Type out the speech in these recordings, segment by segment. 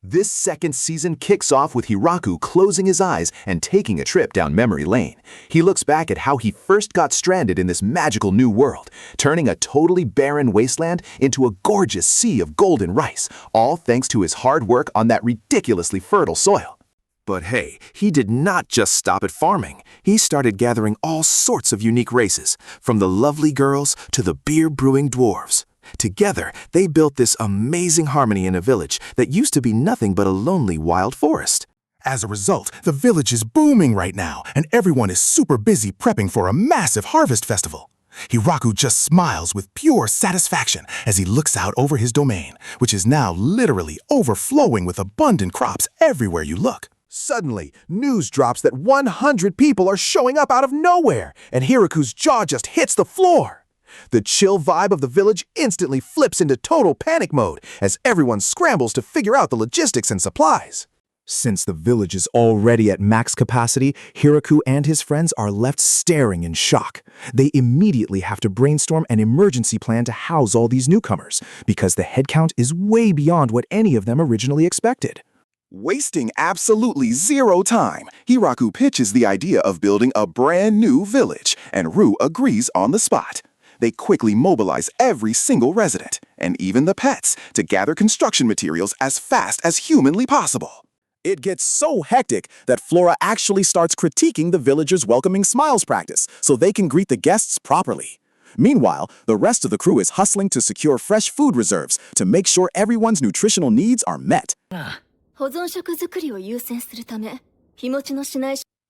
This second season kicks off with Hiraku closing his eyes and taking a trip down memory lane. He looks back at how he first got stranded in this magical new world, turning a totally barren wasteland into a gorgeous sea of golden rice, all thanks to his hard work on that ridiculously fertile soil. But hey, he did not just stop at farming. He started gathering all sorts of unique races, from the lovely girls to the beer-brewing dwarves. Together, they built this amazing harmony in a village that used to be nothing but a lonely wild forest. As a result, the village is booming right now, and everyone is super busy prepping for a massive harvest festival. Hiraku just smiles with pure satisfaction as he looks out over his domain, which is now literally overflowing with abundant crops everywhere you look. Suddenly, news drops that 100 people are showing up out of nowhere, and Hiraku's jaw just hits the floor. The chill vibe of the village instantly flips into total panic mode as everyone scrambles to figure out the logistics and supplies. Since the village is already at max capacity, Hiraku and his friends are left staring in shock. They immediately have to brainstorm an emergency plan to house all these newcomers, because the headcount is way beyond what any of them originally expected. Wasting absolutely zero time, Hiraku pitches the idea of building a brand new village, and Ru agrees on the spot. They quickly mobilize every single resident, and even the pets, to gather construction materials as fast as humanly possible. It gets so hectic that Flora actually starts critiquing the villagers' welcoming smiles practice so they can greet the guests properly. Meanwhile, the rest of the crew is hustling to secure fresh food reserves to make sure everyone's nutritional needs are met.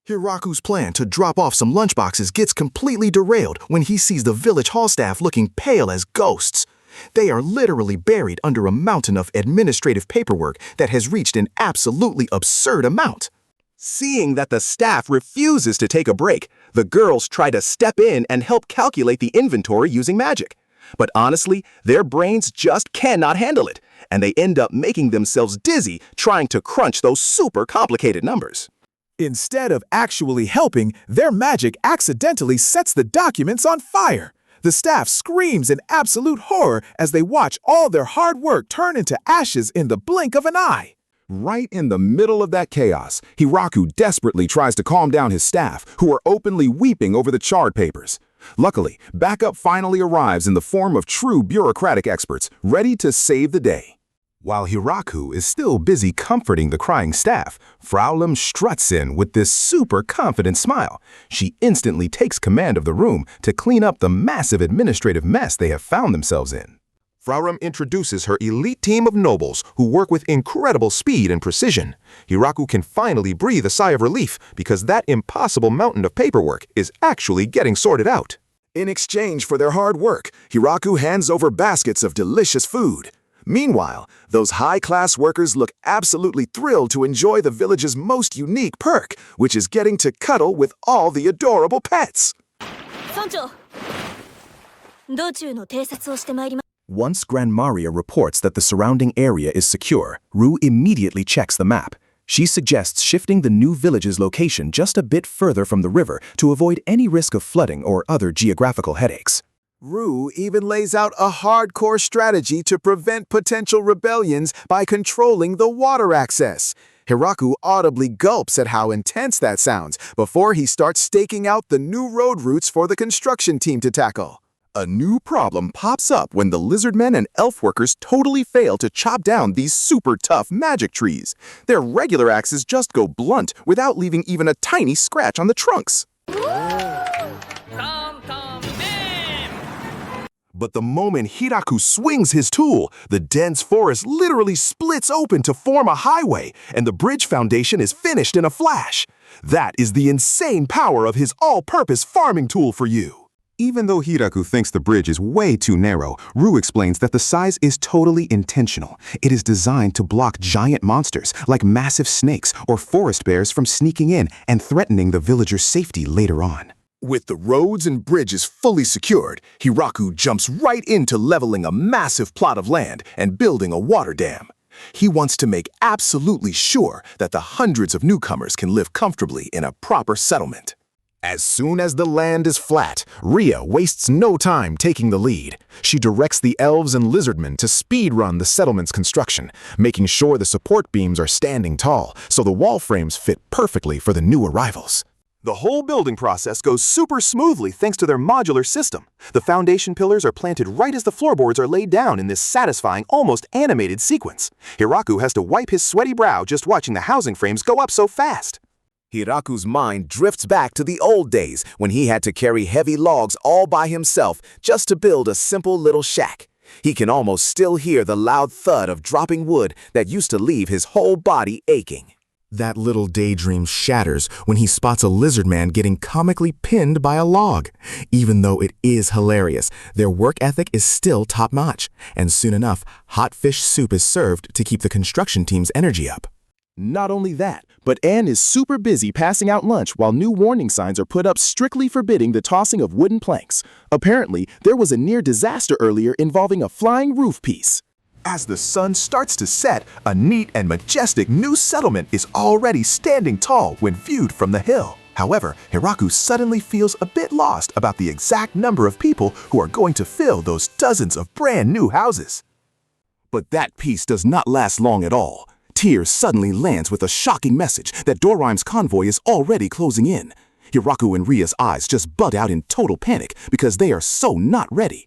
Hiraku's plan to drop off some lunchboxes gets completely derailed when he sees the village hall staff looking pale as ghosts. They are literally buried under a mountain of administrative paperwork that has reached an absolutely absurd amount. Seeing that the staff refuses to take a break, the girls try to step in and help calculate the inventory using magic. But honestly, their brains just cannot handle it, and they end up making themselves dizzy trying to crunch those super complicated numbers. Instead of actually helping, their magic accidentally sets the documents on fire. The staff screams in absolute horror as they watch all their hard work turn into ashes in the blink of an eye. Right in the middle of that chaos, Hiraku desperately tries to calm down his staff, who are openly weeping over the charred papers. Luckily, backup finally arrives in the form of true bureaucratic experts, ready to save the day. While Hiraku is still busy comforting the crying staff, Frau Lim struts in with this super confident smile. She instantly takes command of the room to clean up the massive administrative mess they have found themselves in. Frau Lim introduces her elite team of nobles who work with incredible speed and precision. Hiraku can finally breathe a sigh of relief because that impossible mountain of paperwork is actually getting sorted out. In exchange for their hard work, Hiraku hands over baskets of delicious food. Meanwhile, those high-class workers look absolutely thrilled to enjoy the village's most unique perk, which is getting to cuddle with all the adorable pets. Once Grand Maria reports that the surrounding area is secure, Ru immediately checks the map. She suggests shifting the new village's location just a bit further from the river to avoid any risk of flooding or other geographical headaches. Ru even lays out a hardcore strategy to prevent potential rebellions by controlling the water access. Hiraku audibly gulps at how intense that sounds before he starts staking out the new road routes for the construction team to tackle. A new problem pops up when the lizardmen and elf workers totally fail to chop down these super tough magic trees. Their regular axes just go blunt without leaving even a tiny scratch on the trunks. But the moment Hiraku swings his tool, the dense forest literally splits open to form a highway, and the bridge foundation is finished in a flash. That is the insane power of his all-purpose farming tool for you. Even though Hiraku thinks the bridge is way too narrow, Ru explains that the size is totally intentional. It is designed to block giant monsters like massive snakes or forest bears from sneaking in and threatening the villagers' safety later on. With the roads and bridges fully secured, Hiraku jumps right into leveling a massive plot of land and building a water dam. He wants to make absolutely sure that the hundreds of newcomers can live comfortably in a proper settlement. As soon as the land is flat, Rhea wastes no time taking the lead. She directs the elves and lizardmen to speedrun the settlement's construction, making sure the support beams are standing tall so the wall frames fit perfectly for the new arrivals. The whole building process goes super smoothly thanks to their modular system. The foundation pillars are planted right as the floorboards are laid down in this satisfying, almost animated sequence. Hiraku has to wipe his sweaty brow just watching the housing frames go up so fast. Hiraku's mind drifts back to the old days when he had to carry heavy logs all by himself just to build a simple little shack. He can almost still hear the loud thud of dropping wood that used to leave his whole body aching. That little daydream shatters when he spots a lizard man getting comically pinned by a log. Even though it is hilarious, their work ethic is still top-notch, and soon enough, hot fish soup is served to keep the construction team's energy up. Not only that, but Anne is super busy passing out lunch while new warning signs are put up strictly forbidding the tossing of wooden planks. Apparently, there was a near disaster earlier involving a flying roof piece. As the sun starts to set, a neat and majestic new settlement is already standing tall when viewed from the hill. However, Hiraku suddenly feels a bit lost about the exact number of people who are going to fill those dozens of brand new houses. But that peace does not last long at all. Tears suddenly lands with a shocking message that Doraem's convoy is already closing in. Hiraku and Rhea's eyes just bud out in total panic because they are so not ready.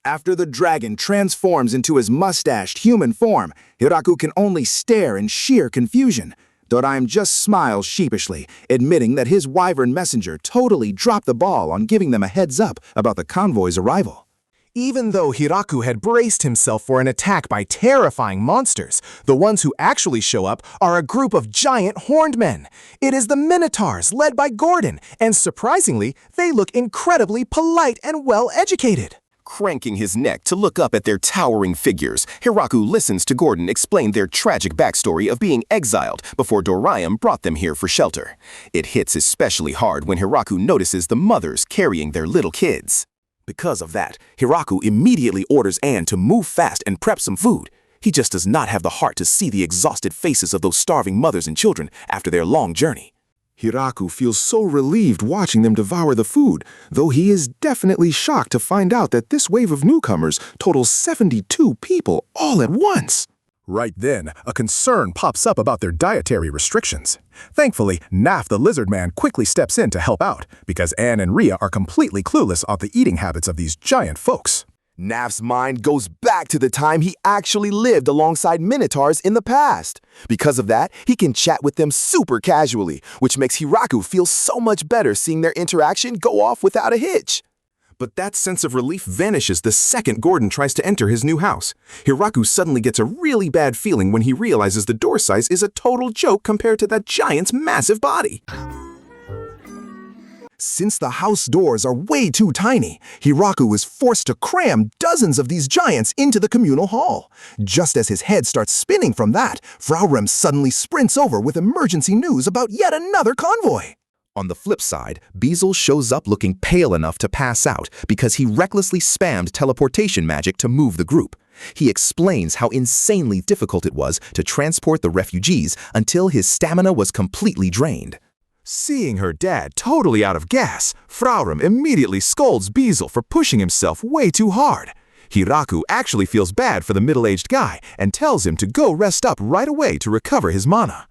After the dragon transforms into his mustached human form, Hiraku can only stare in sheer confusion. Doraem just smiles sheepishly, admitting that his wyvern messenger totally dropped the ball on giving them a heads up about the convoy's arrival. Even though Hiraku had braced himself for an attack by terrifying monsters, the ones who actually show up are a group of giant horned men. It is the minotaurs, led by Gordon, and surprisingly, they look incredibly polite and well-educated. Cranking his neck to look up at their towering figures, Hiraku listens to Gordon explain their tragic backstory of being exiled before Doraem brought them here for shelter. It hits especially hard when Hiraku notices the mothers carrying their little kids. Because of that, Hiraku immediately orders Anne to move fast and prep some food. He just does not have the heart to see the exhausted faces of those starving mothers and children after their long journey. Hiraku feels so relieved watching them devour the food, though he is definitely shocked to find out that this wave of newcomers totals 72 people all at once. Right then, a concern pops up about their dietary restrictions. Thankfully, Naf the lizard man quickly steps in to help out, because Anne and Rhea are completely clueless on the eating habits of these giant folks. Naf's mind goes back to the time he actually lived alongside minotaurs in the past. Because of that, he can chat with them super casually, which makes Hiraku feel so much better seeing their interaction go off without a hitch. But that sense of relief vanishes the second Gordon tries to enter his new house. Hiraku suddenly gets a really bad feeling when he realizes the door size is a total joke compared to that giant's massive body. Since the house doors are way too tiny, Hiraku is forced to cram dozens of these giants into the communal hall. Just as his head starts spinning from that, Frau Rem suddenly sprints over with emergency news about yet another convoy. On the flip side, Beazle shows up looking pale enough to pass out because he recklessly spammed teleportation magic to move the group. He explains how insanely difficult it was to transport the refugees until his stamina was completely drained. Seeing her dad totally out of gas, Frauram immediately scolds Beazle for pushing himself way too hard. Hiraku actually feels bad for the middle-aged guy and tells him to go rest up right away to recover his mana.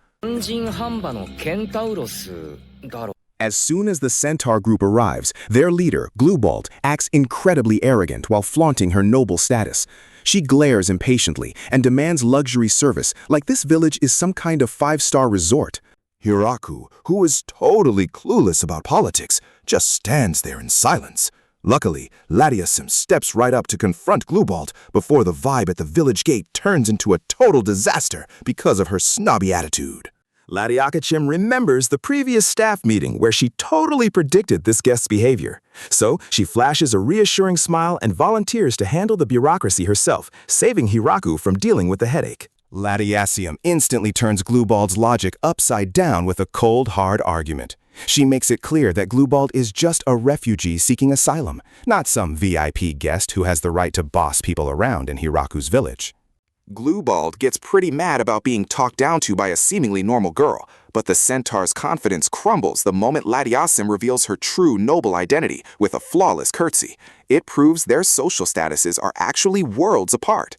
As soon as the centaur group arrives, their leader, Gluebald, acts incredibly arrogant while flaunting her noble status. She glares impatiently and demands luxury service like this village is some kind of five-star resort. Hiraku, who is totally clueless about politics, just stands there in silence. Luckily, Ladiasim steps right up to confront Gluebald before the vibe at the village gate turns into a total disaster because of her snobby attitude. Ladiakachim remembers the previous staff meeting where she totally predicted this guest's behavior. So she flashes a reassuring smile and volunteers to handle the bureaucracy herself, saving Hiraku from dealing with the headache. Ladiasium instantly turns Gluebald's logic upside down with a cold, hard argument. She makes it clear that Gluebald is just a refugee seeking asylum, not some VIP guest who has the right to boss people around in Hiraku's village. Gluebald gets pretty mad about being talked down to by a seemingly normal girl, but the centaur's confidence crumbles the moment Latiasim reveals her true noble identity with a flawless curtsy. It proves their social statuses are actually worlds apart.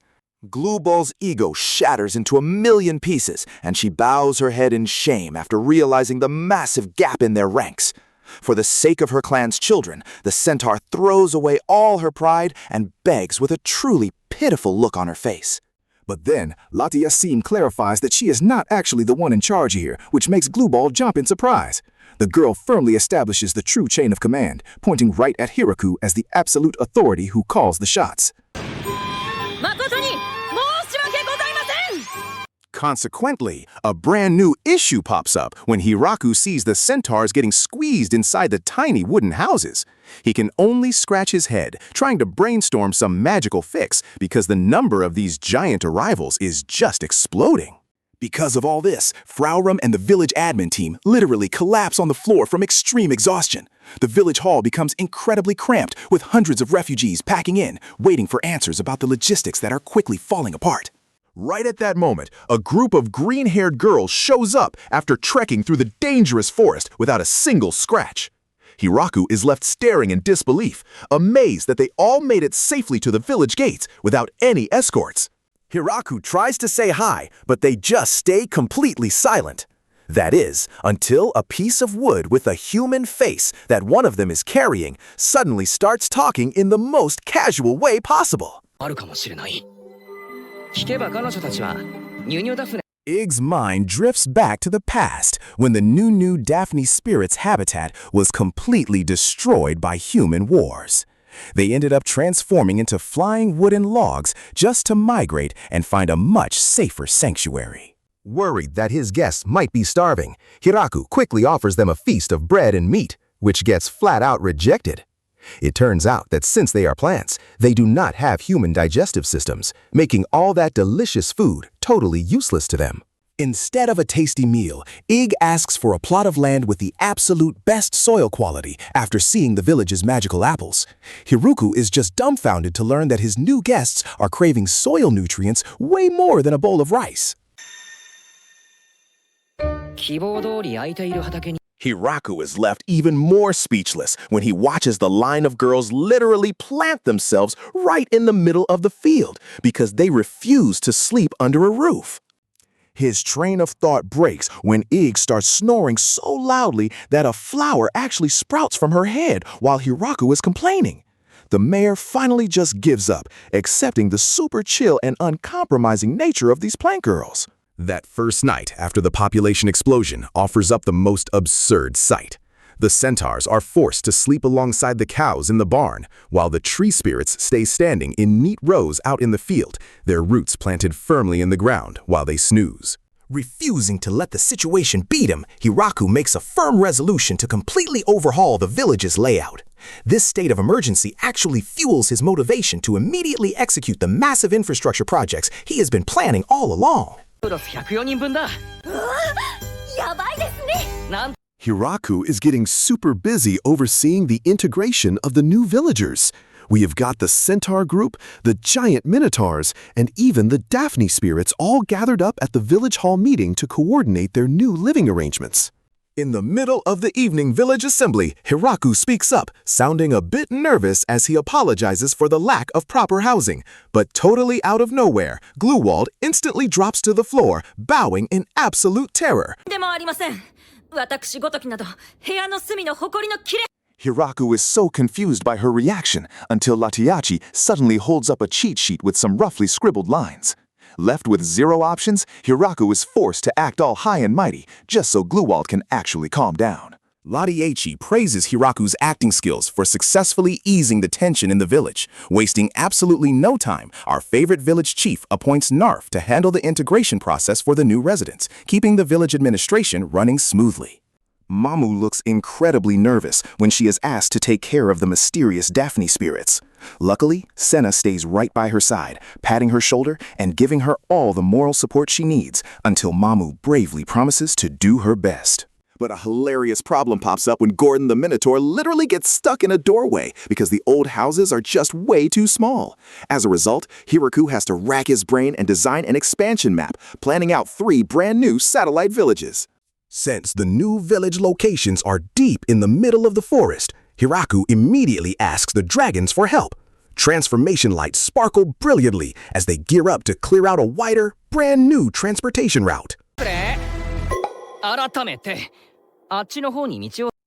Glueball's ego shatters into a million pieces, and she bows her head in shame after realizing the massive gap in their ranks. For the sake of her clan's children, the centaur throws away all her pride and begs with a truly pitiful look on her face. But then, Latiasim clarifies that she is not actually the one in charge here, which makes Gluebald jump in surprise. The girl firmly establishes the true chain of command, pointing right at Hiraku as the absolute authority who calls the shots. Consequently, a brand new issue pops up when Hiraku sees the centaurs getting squeezed inside the tiny wooden houses. He can only scratch his head, trying to brainstorm some magical fix because the number of these giant arrivals is just exploding. Because of all this, Fraurum and the village admin team literally collapse on the floor from extreme exhaustion. The village hall becomes incredibly cramped, with hundreds of refugees packing in, waiting for answers about the logistics that are quickly falling apart. Right at that moment, a group of green-haired girls shows up after trekking through the dangerous forest without a single scratch. Hiraku is left staring in disbelief, amazed that they all made it safely to the village gates without any escorts. Hiraku tries to say hi, but they just stay completely silent. That is, until a piece of wood with a human face that one of them is carrying suddenly starts talking in the most casual way possible. Ig's mind drifts back to the past when the new Daphne spirit's habitat was completely destroyed by human wars. They ended up transforming into flying wooden logs just to migrate and find a much safer sanctuary. Worried that his guests might be starving, Hiraku quickly offers them a feast of bread and meat, which gets flat out rejected. It turns out that since they are plants, they do not have human digestive systems, making all that delicious food totally useless to them. Instead of a tasty meal, Ig asks for a plot of land with the absolute best soil quality after seeing the village's magical apples. Hiraku is just dumbfounded to learn that his new guests are craving soil nutrients way more than a bowl of rice. Hiraku is left even more speechless when he watches the line of girls literally plant themselves right in the middle of the field because they refuse to sleep under a roof. His train of thought breaks when Ig starts snoring so loudly that a flower actually sprouts from her head while Hiraku is complaining. The mayor finally just gives up, accepting the super chill and uncompromising nature of these plant girls. That first night after the population explosion offers up the most absurd sight. The centaurs are forced to sleep alongside the cows in the barn, while the tree spirits stay standing in neat rows out in the field, their roots planted firmly in the ground while they snooze. Refusing to let the situation beat him, Hiraku makes a firm resolution to completely overhaul the village's layout. This state of emergency actually fuels his motivation to immediately execute the massive infrastructure projects he has been planning all along. Hiraku is getting super busy overseeing the integration of the new villagers. We have got the centaur group, the giant minotaurs, and even the Daphne spirits all gathered up at the village hall meeting to coordinate their new living arrangements. In the middle of the evening village assembly, Hiraku speaks up, sounding a bit nervous as he apologizes for the lack of proper housing. But totally out of nowhere, Gluewald instantly drops to the floor, bowing in absolute terror. Hiraku is so confused by her reaction until Latiachi suddenly holds up a cheat sheet with some roughly scribbled lines. Left with zero options, Hiraku is forced to act all high and mighty just so Gluewald can actually calm down. Latiachi praises Hiraku's acting skills for successfully easing the tension in the village. Wasting absolutely no time, our favorite village chief appoints Narf to handle the integration process for the new residents, keeping the village administration running smoothly. Mamu looks incredibly nervous when she is asked to take care of the mysterious Daphne spirits. Luckily, Senna stays right by her side, patting her shoulder and giving her all the moral support she needs until Mamu bravely promises to do her best. But a hilarious problem pops up when Gordon the Minotaur literally gets stuck in a doorway because the old houses are just way too small. As a result, Hiraku has to rack his brain and design an expansion map, planning out 3 brand new satellite villages. Since the new village locations are deep in the middle of the forest, Hiraku immediately asks the dragons for help. Transformation lights sparkle brilliantly as they gear up to clear out a wider, brand new transportation route.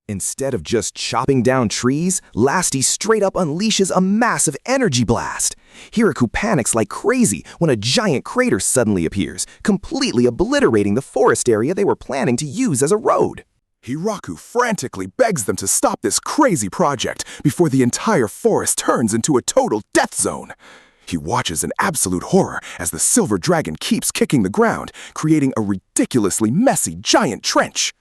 Instead of just chopping down trees, Lasty straight up unleashes a massive energy blast. Hiraku panics like crazy when a giant crater suddenly appears, completely obliterating the forest area they were planning to use as a road. Hiraku frantically begs them to stop this crazy project before the entire forest turns into a total death zone. He watches in absolute horror as the silver dragon keeps kicking the ground, creating a ridiculously messy giant trench.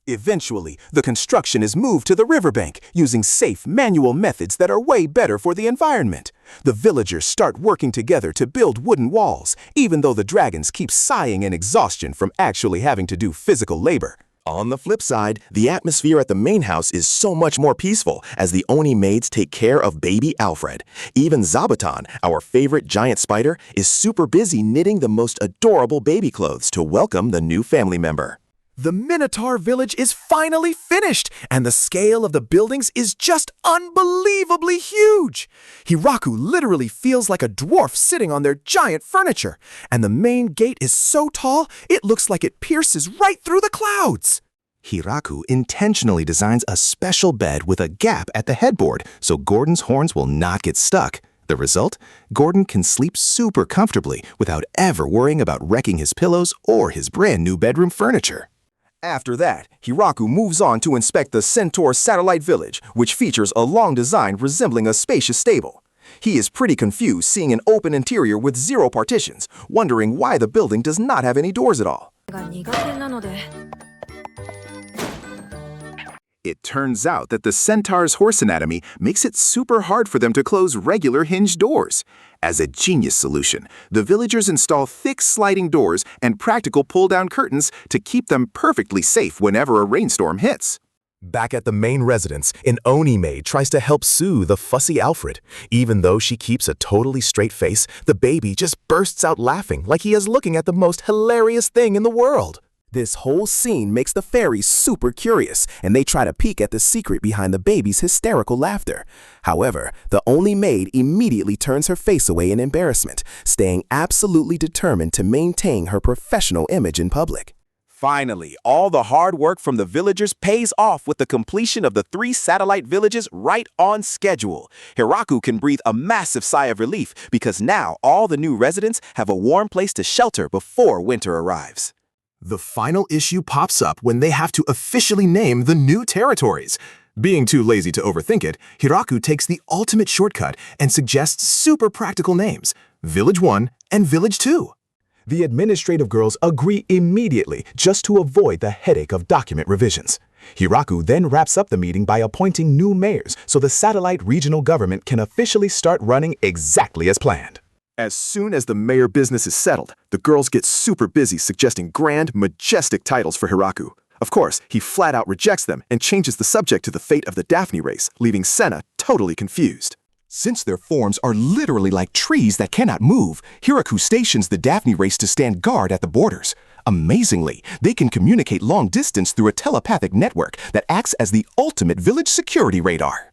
Eventually, the construction is moved to the riverbank using safe manual methods that are way better for the environment. The villagers start working together to build wooden walls, even though the dragons keep sighing in exhaustion from actually having to do physical labor. On the flip side, the atmosphere at the main house is so much more peaceful as the Oni maids take care of baby Alfred. Even Zabuton, our favorite giant spider, is super busy knitting the most adorable baby clothes to welcome the new family member. The Minotaur village is finally finished, and the scale of the buildings is just unbelievably huge. Hiraku literally feels like a dwarf sitting on their giant furniture, and the main gate is so tall it looks like it pierces right through the clouds. Hiraku intentionally designs a special bed with a gap at the headboard so Gordon's horns will not get stuck. The result? Gordon can sleep super comfortably without ever worrying about wrecking his pillows or his brand new bedroom furniture. After that, Hiraku moves on to inspect the Centaur satellite village, which features a long design resembling a spacious stable. He is pretty confused seeing an open interior with 0 partitions, wondering why the building does not have any doors at all. It turns out that the centaur's horse anatomy makes it super hard for them to close regular hinged doors. As a genius solution, the villagers install thick sliding doors and practical pull-down curtains to keep them perfectly safe whenever a rainstorm hits. Back at the main residence, an Oni maid tries to help soothe the fussy Alfred. Even though she keeps a totally straight face, the baby just bursts out laughing like he is looking at the most hilarious thing in the world. This whole scene makes the fairies super curious, and they try to peek at the secret behind the baby's hysterical laughter. However, the Oni maid immediately turns her face away in embarrassment, staying absolutely determined to maintain her professional image in public. Finally, all the hard work from the villagers pays off with the completion of the 3 satellite villages right on schedule. Hiraku can breathe a massive sigh of relief because now all the new residents have a warm place to shelter before winter arrives. The final issue pops up when they have to officially name the new territories. Being too lazy to overthink it, Hiraku takes the ultimate shortcut and suggests super practical names, Village 1 and Village 2. The administrative girls agree immediately just to avoid the headache of document revisions. Hiraku then wraps up the meeting by appointing new mayors so the satellite regional government can officially start running exactly as planned. As soon as the mayor business is settled, the girls get super busy suggesting grand, majestic titles for Hiraku. Of course, he flat out rejects them and changes the subject to the fate of the Daphne race, leaving Senna totally confused. Since their forms are literally like trees that cannot move, Hiraku stations the Daphne race to stand guard at the borders. Amazingly, they can communicate long distance through a telepathic network that acts as the ultimate village security radar.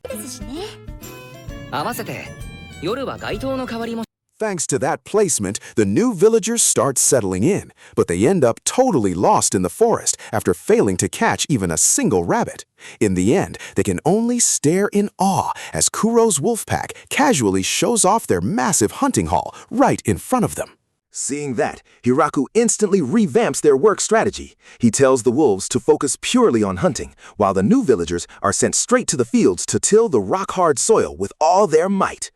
Thanks to that placement, the new villagers start settling in, but they end up totally lost in the forest after failing to catch even a single rabbit. In the end, they can only stare in awe as Kuro's wolf pack casually shows off their massive hunting haul right in front of them. Seeing that, Hiraku instantly revamps their work strategy. He tells the wolves to focus purely on hunting, while the new villagers are sent straight to the fields to till the rock-hard soil with all their might.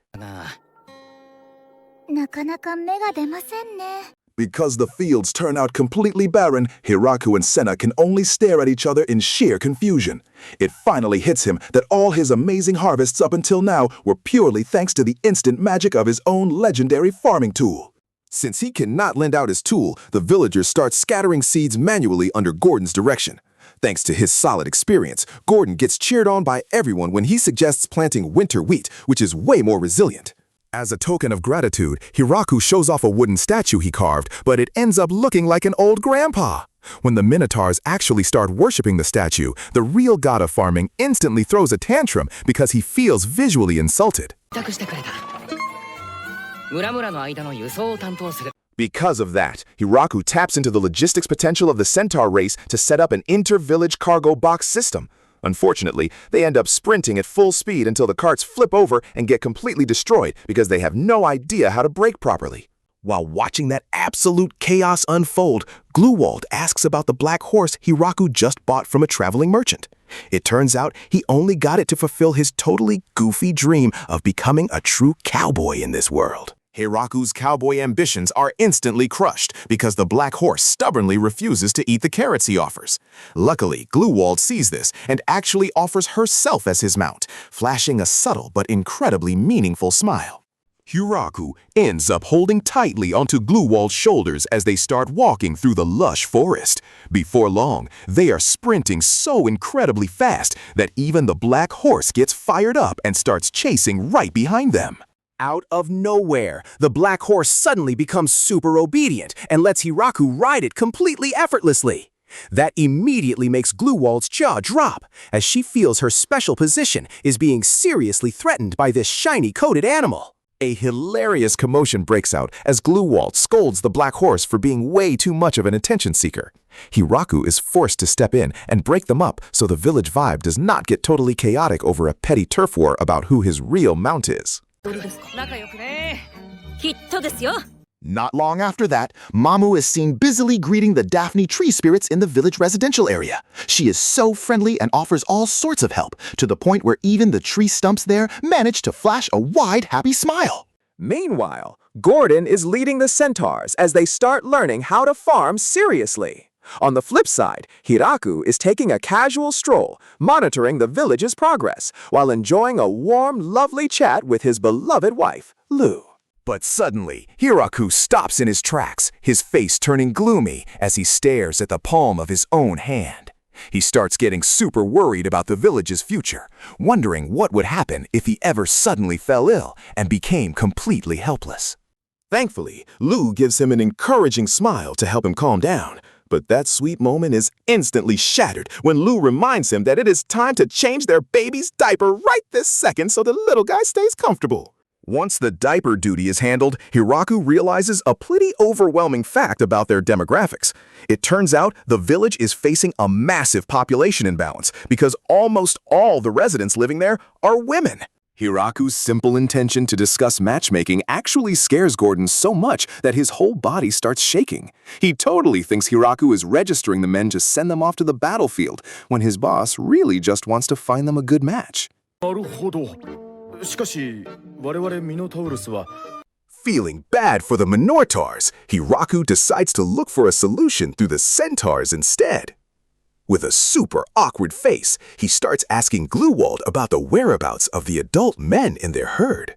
Because the fields turn out completely barren, Hiraku and Senna can only stare at each other in sheer confusion. It finally hits him that all his amazing harvests up until now were purely thanks to the instant magic of his own legendary farming tool. Since he cannot lend out his tool, the villagers start scattering seeds manually under Gordon's direction. Thanks to his solid experience, Gordon gets cheered on by everyone when he suggests planting winter wheat, which is way more resilient. As a token of gratitude, Hiraku shows off a wooden statue he carved, but it ends up looking like an old grandpa. When the minotaurs actually start worshipping the statue, the real god of farming instantly throws a tantrum because he feels visually insulted. Because of that, Hiraku taps into the logistics potential of the centaur race to set up an inter-village cargo box system. Unfortunately, they end up sprinting at full speed until the carts flip over and get completely destroyed because they have no idea how to brake properly. While watching that absolute chaos unfold, Gluewald asks about the black horse Hiraku just bought from a traveling merchant. It turns out he only got it to fulfill his totally goofy dream of becoming a true cowboy in this world. Hiraku's cowboy ambitions are instantly crushed because the black horse stubbornly refuses to eat the carrots he offers. Luckily, Gluewald sees this and actually offers herself as his mount, flashing a subtle but incredibly meaningful smile. Hiraku ends up holding tightly onto Gluewald's shoulders as they start walking through the lush forest. Before long, they are sprinting so incredibly fast that even the black horse gets fired up and starts chasing right behind them. Out of nowhere, the black horse suddenly becomes super obedient and lets Hiraku ride it completely effortlessly. That immediately makes Gluewald's jaw drop, as she feels her special position is being seriously threatened by this shiny-coated animal. A hilarious commotion breaks out as Gluewald scolds the black horse for being way too much of an attention seeker. Hiraku is forced to step in and break them up so the village vibe does not get totally chaotic over a petty turf war about who his real mount is. Not long after that, Mamu is seen busily greeting the Daphne tree spirits in the village residential area. She is so friendly and offers all sorts of help, to the point where even the tree stumps there manage to flash a wide, happy smile. Meanwhile, Gordon is leading the centaurs as they start learning how to farm seriously. On the flip side, Hiraku is taking a casual stroll, monitoring the village's progress, while enjoying a warm, lovely chat with his beloved wife, Lou. But suddenly, Hiraku stops in his tracks, his face turning gloomy as he stares at the palm of his own hand. He starts getting super worried about the village's future, wondering what would happen if he ever suddenly fell ill and became completely helpless. Thankfully, Lou gives him an encouraging smile to help him calm down. But that sweet moment is instantly shattered when Lou reminds him that it is time to change their baby's diaper right this second so the little guy stays comfortable. Once the diaper duty is handled, Hiraku realizes a pretty overwhelming fact about their demographics. It turns out the village is facing a massive population imbalance because almost all the residents living there are women. Hiraku's simple intention to discuss matchmaking actually scares Gordon so much that his whole body starts shaking. He totally thinks Hiraku is registering the men to send them off to the battlefield, when his boss really just wants to find them a good match. Feeling bad for the minotaurs, Hiraku decides to look for a solution through the centaurs instead. With a super awkward face, he starts asking Gluewald about the whereabouts of the adult men in their herd.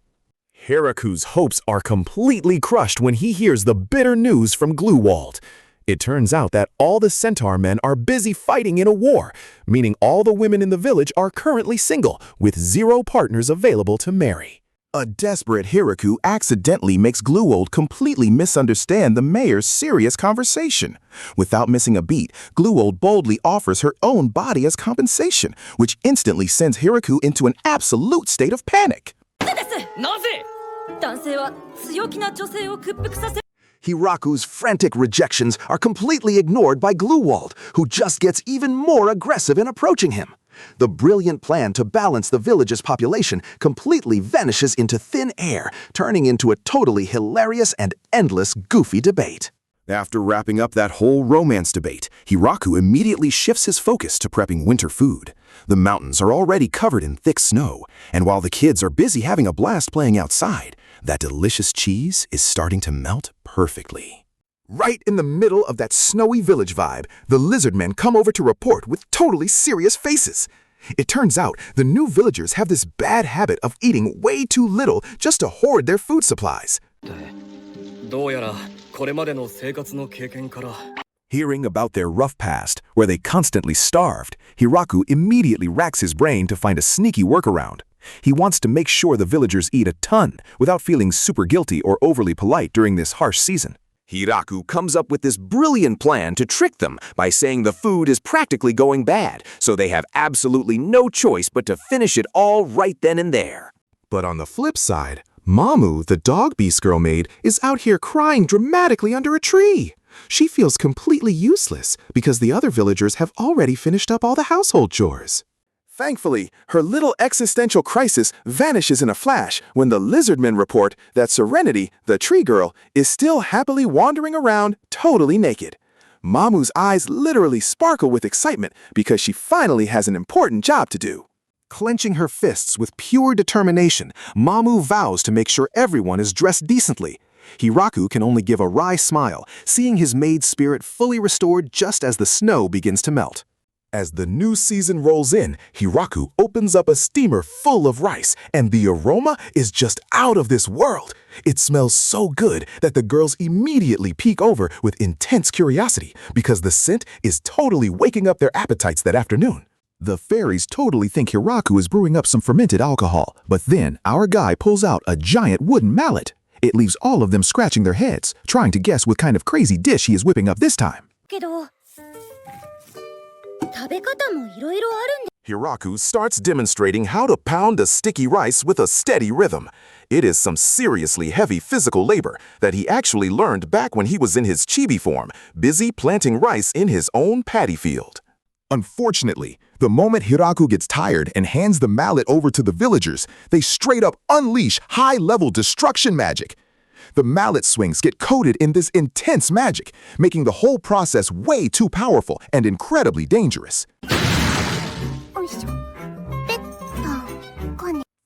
Hiraku's hopes are completely crushed when he hears the bitter news from Gluewald. It turns out that all the centaur men are busy fighting in a war, meaning all the women in the village are currently single, with 0 partners available to marry. A desperate Hiraku accidentally makes Gluewald completely misunderstand the mayor's serious conversation. Without missing a beat, Gluewald boldly offers her own body as compensation, which instantly sends Hiraku into an absolute state of panic. Hiraku's frantic rejections are completely ignored by Gluewald, who just gets even more aggressive in approaching him. The brilliant plan to balance the village's population completely vanishes into thin air, turning into a totally hilarious and endless goofy debate. After wrapping up that whole romance debate, Hiraku immediately shifts his focus to prepping winter food. The mountains are already covered in thick snow, and while the kids are busy having a blast playing outside, that delicious cheese is starting to melt perfectly. Right in the middle of that snowy village vibe, the lizard men come over to report with totally serious faces. It turns out the new villagers have this bad habit of eating way too little just to hoard their food supplies. Hearing about their rough past, where they constantly starved, Hiraku immediately racks his brain to find a sneaky workaround. He wants to make sure the villagers eat a ton without feeling super guilty or overly polite during this harsh season. Hiraku comes up with this brilliant plan to trick them by saying the food is practically going bad, so they have absolutely no choice but to finish it all right then and there. But on the flip side, Mamu, the dog beast girl maid, is out here crying dramatically under a tree. She feels completely useless because the other villagers have already finished up all the household chores. Thankfully, her little existential crisis vanishes in a flash when the lizardmen report that Serenity, the tree girl, is still happily wandering around totally naked. Mamu's eyes literally sparkle with excitement because she finally has an important job to do. Clenching her fists with pure determination, Mamu vows to make sure everyone is dressed decently. Hiraku can only give a wry smile, seeing his maid's spirit fully restored just as the snow begins to melt. As the new season rolls in, Hiraku opens up a steamer full of rice, and the aroma is just out of this world. It smells so good that the girls immediately peek over with intense curiosity because the scent is totally waking up their appetites that afternoon. The fairies totally think Hiraku is brewing up some fermented alcohol, but then our guy pulls out a giant wooden mallet. It leaves all of them scratching their heads, trying to guess what kind of crazy dish he is whipping up this time. Hiraku starts demonstrating how to pound a sticky rice with a steady rhythm. It is some seriously heavy physical labor that he actually learned back when he was in his chibi form, busy planting rice in his own paddy field. Unfortunately, the moment Hiraku gets tired and hands the mallet over to the villagers, they straight up unleash high-level destruction magic. The mallet swings get coated in this intense magic, making the whole process way too powerful and incredibly dangerous.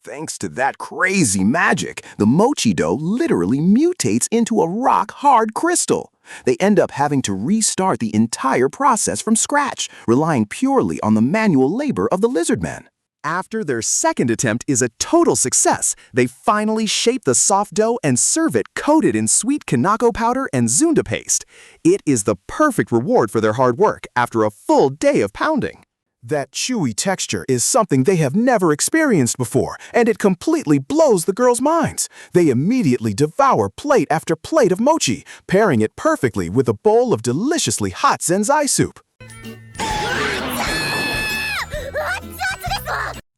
Thanks to that crazy magic, the mochi dough literally mutates into a rock-hard crystal. They end up having to restart the entire process from scratch, relying purely on the manual labor of the lizardmen. After their second attempt is a total success, they finally shape the soft dough and serve it coated in sweet kanako powder and zunda paste. It is the perfect reward for their hard work after a full day of pounding. That chewy texture is something they have never experienced before, and it completely blows the girls' minds. They immediately devour plate after plate of mochi, pairing it perfectly with a bowl of deliciously hot zenzai soup.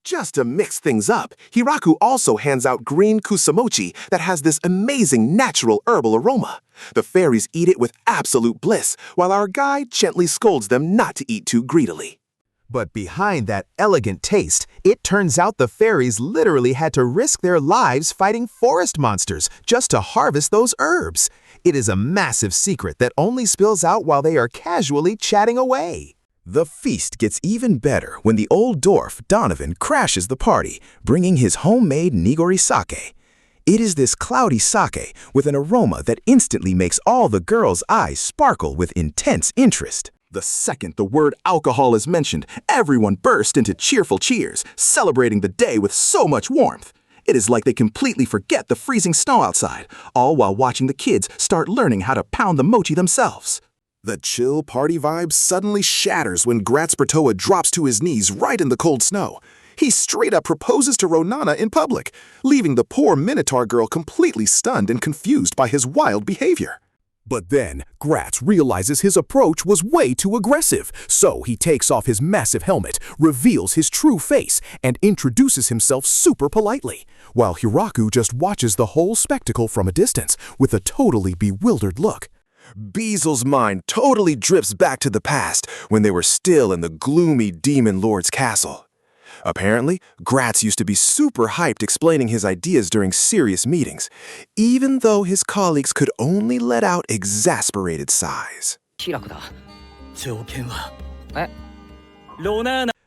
Just to mix things up, Hiraku also hands out green kusamochi that has this amazing natural herbal aroma. The fairies eat it with absolute bliss, while our guide gently scolds them not to eat too greedily. But behind that elegant taste, it turns out the fairies literally had to risk their lives fighting forest monsters just to harvest those herbs. It is a massive secret that only spills out while they are casually chatting away. The feast gets even better when the old dwarf, Donovan, crashes the party, bringing his homemade nigori sake. It is this cloudy sake with an aroma that instantly makes all the girls' eyes sparkle with intense interest. The second the word alcohol is mentioned, everyone burst into cheerful cheers, celebrating the day with so much warmth. It is like they completely forget the freezing snow outside, all while watching the kids start learning how to pound the mochi themselves. The chill party vibe suddenly shatters when Gratzbertoa drops to his knees right in the cold snow. He straight up proposes to Ronana in public, leaving the poor Minotaur girl completely stunned and confused by his wild behavior. But then, Gratz realizes his approach was way too aggressive, so he takes off his massive helmet, reveals his true face, and introduces himself super politely, while Hiraku just watches the whole spectacle from a distance with a totally bewildered look. Beasel's mind totally drifts back to the past when they were still in the gloomy Demon Lord's castle. Apparently, Gratz used to be super hyped explaining his ideas during serious meetings, even though his colleagues could only let out exasperated sighs.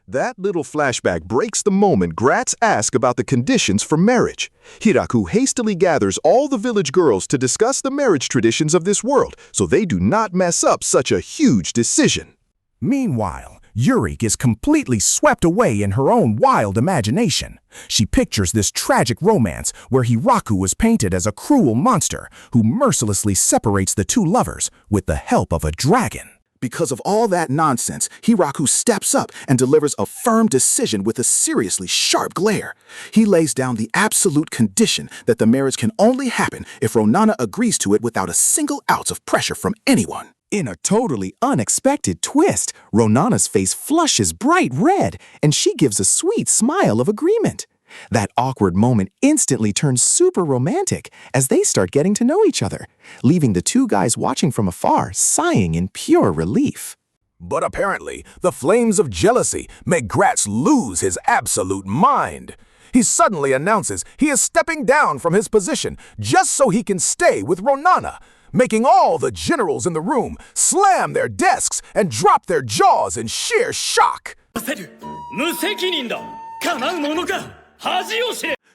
That little flashback breaks the moment Gratz asks about the conditions for marriage. Hiraku hastily gathers all the village girls to discuss the marriage traditions of this world so they do not mess up such a huge decision. Meanwhile, Yurik is completely swept away in her own wild imagination. She pictures this tragic romance where Hiraku was painted as a cruel monster who mercilessly separates the two lovers with the help of a dragon. Because of all that nonsense, Hiraku steps up and delivers a firm decision with a seriously sharp glare. He lays down the absolute condition that the marriage can only happen if Ronana agrees to it without a single ounce of pressure from anyone. In a totally unexpected twist, Ronana's face flushes bright red, and she gives a sweet smile of agreement. That awkward moment instantly turns super romantic as they start getting to know each other, leaving the two guys watching from afar sighing in pure relief. But apparently, the flames of jealousy make Gratz lose his absolute mind. He suddenly announces he is stepping down from his position just so he can stay with Ronana, making all the generals in the room slam their desks and drop their jaws in sheer shock.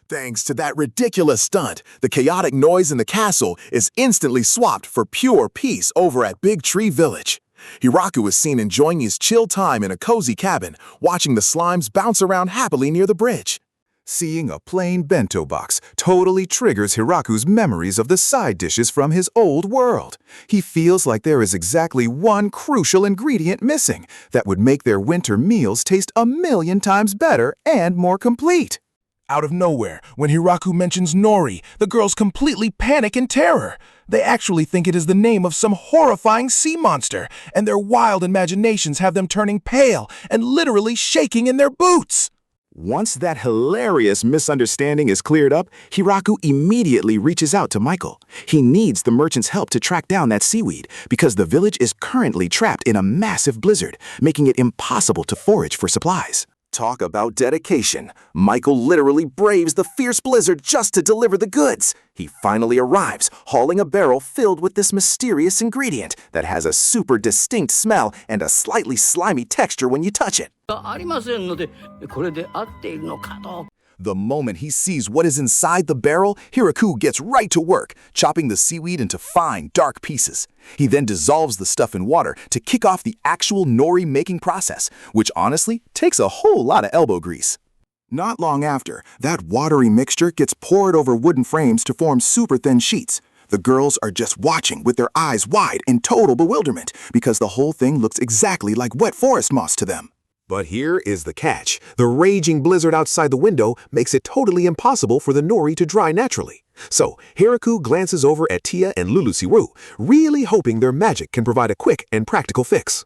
Thanks to that ridiculous stunt, the chaotic noise in the castle is instantly swapped for pure peace over at Big Tree Village. Hiraku is seen enjoying his chill time in a cozy cabin, watching the slimes bounce around happily near the bridge. Seeing a plain bento box totally triggers Hiraku's memories of the side dishes from his old world. He feels like there is exactly one crucial ingredient missing that would make their winter meals taste 1,000,000 times better and more complete. Out of nowhere, when Hiraku mentions nori, the girls completely panic in terror. They actually think it is the name of some horrifying sea monster, and their wild imaginations have them turning pale and literally shaking in their boots. Once that hilarious misunderstanding is cleared up, Hiraku immediately reaches out to Michael. He needs the merchant's help to track down that seaweed because the village is currently trapped in a massive blizzard, making it impossible to forage for supplies. Talk about dedication. Michael literally braves the fierce blizzard just to deliver the goods. He finally arrives, hauling a barrel filled with this mysterious ingredient that has a super distinct smell and a slightly slimy texture when you touch it. The moment he sees what is inside the barrel, Hiraku gets right to work, chopping the seaweed into fine, dark pieces. He then dissolves the stuff in water to kick off the actual nori making process, which honestly takes a whole lot of elbow grease. Not long after, that watery mixture gets poured over wooden frames to form super thin sheets. The girls are just watching with their eyes wide in total bewilderment because the whole thing looks exactly like wet forest moss to them. But here is the catch. The raging blizzard outside the window makes it totally impossible for the nori to dry naturally. So, Hiraku glances over at Tia and Lulusiru, really hoping their magic can provide a quick and practical fix.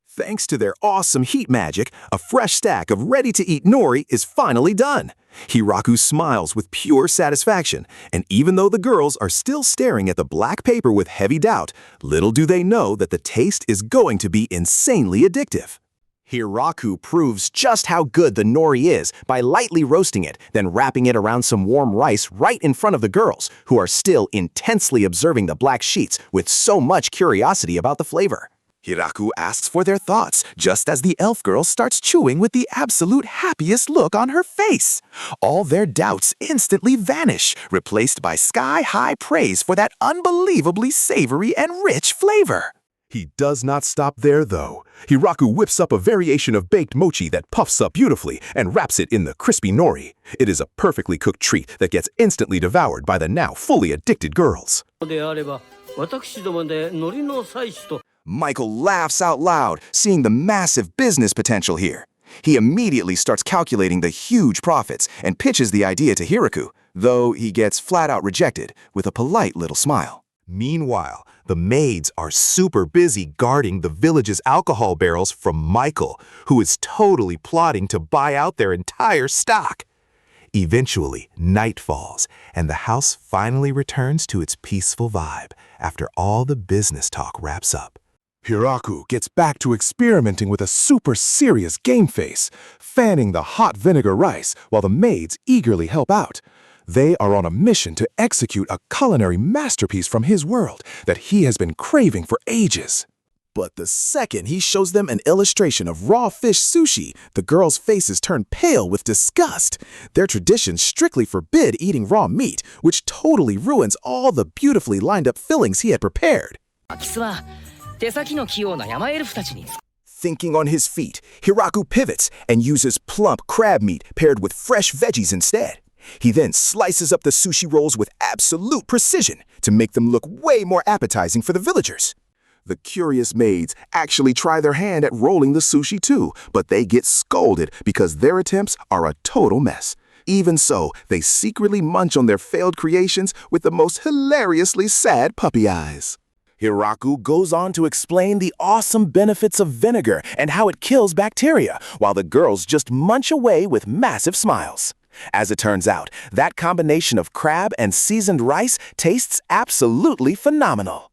Thanks to their awesome heat magic, a fresh stack of ready-to-eat nori is finally done. Hiraku smiles with pure satisfaction, and even though the girls are still staring at the black paper with heavy doubt, little do they know that the taste is going to be insanely addictive. Hiraku proves just how good the nori is by lightly roasting it, then wrapping it around some warm rice right in front of the girls, who are still intensely observing the black sheets with so much curiosity about the flavor. Hiraku asks for their thoughts, just as the elf girl starts chewing with the absolute happiest look on her face. All their doubts instantly vanish, replaced by sky-high praise for that unbelievably savory and rich flavor. He does not stop there, though. Hiraku whips up a variation of baked mochi that puffs up beautifully and wraps it in the crispy nori. It is a perfectly cooked treat that gets instantly devoured by the now fully addicted girls. Michael laughs out loud, seeing the massive business potential here. He immediately starts calculating the huge profits and pitches the idea to Hiraku, though he gets flat-out rejected with a polite little smile. Meanwhile, the maids are super busy guarding the village's alcohol barrels from Michael, who is totally plotting to buy out their entire stock. Eventually, night falls, and the house finally returns to its peaceful vibe after all the business talk wraps up. Hiraku gets back to experimenting with a super serious game face, fanning the hot vinegar rice while the maids eagerly help out. They are on a mission to execute a culinary masterpiece from his world that he has been craving for ages. But the second he shows them an illustration of raw fish sushi, the girls' faces turn pale with disgust. Their traditions strictly forbid eating raw meat, which totally ruins all the beautifully lined up fillings he had prepared. Thinking on his feet, Hiraku pivots and uses plump crab meat paired with fresh veggies instead. He then slices up the sushi rolls with absolute precision to make them look way more appetizing for the villagers. The curious maids actually try their hand at rolling the sushi too, but they get scolded because their attempts are a total mess. Even so, they secretly munch on their failed creations with the most hilariously sad puppy eyes. Hiraku goes on to explain the awesome benefits of vinegar and how it kills bacteria, while the girls just munch away with massive smiles. As it turns out, that combination of crab and seasoned rice tastes absolutely phenomenal.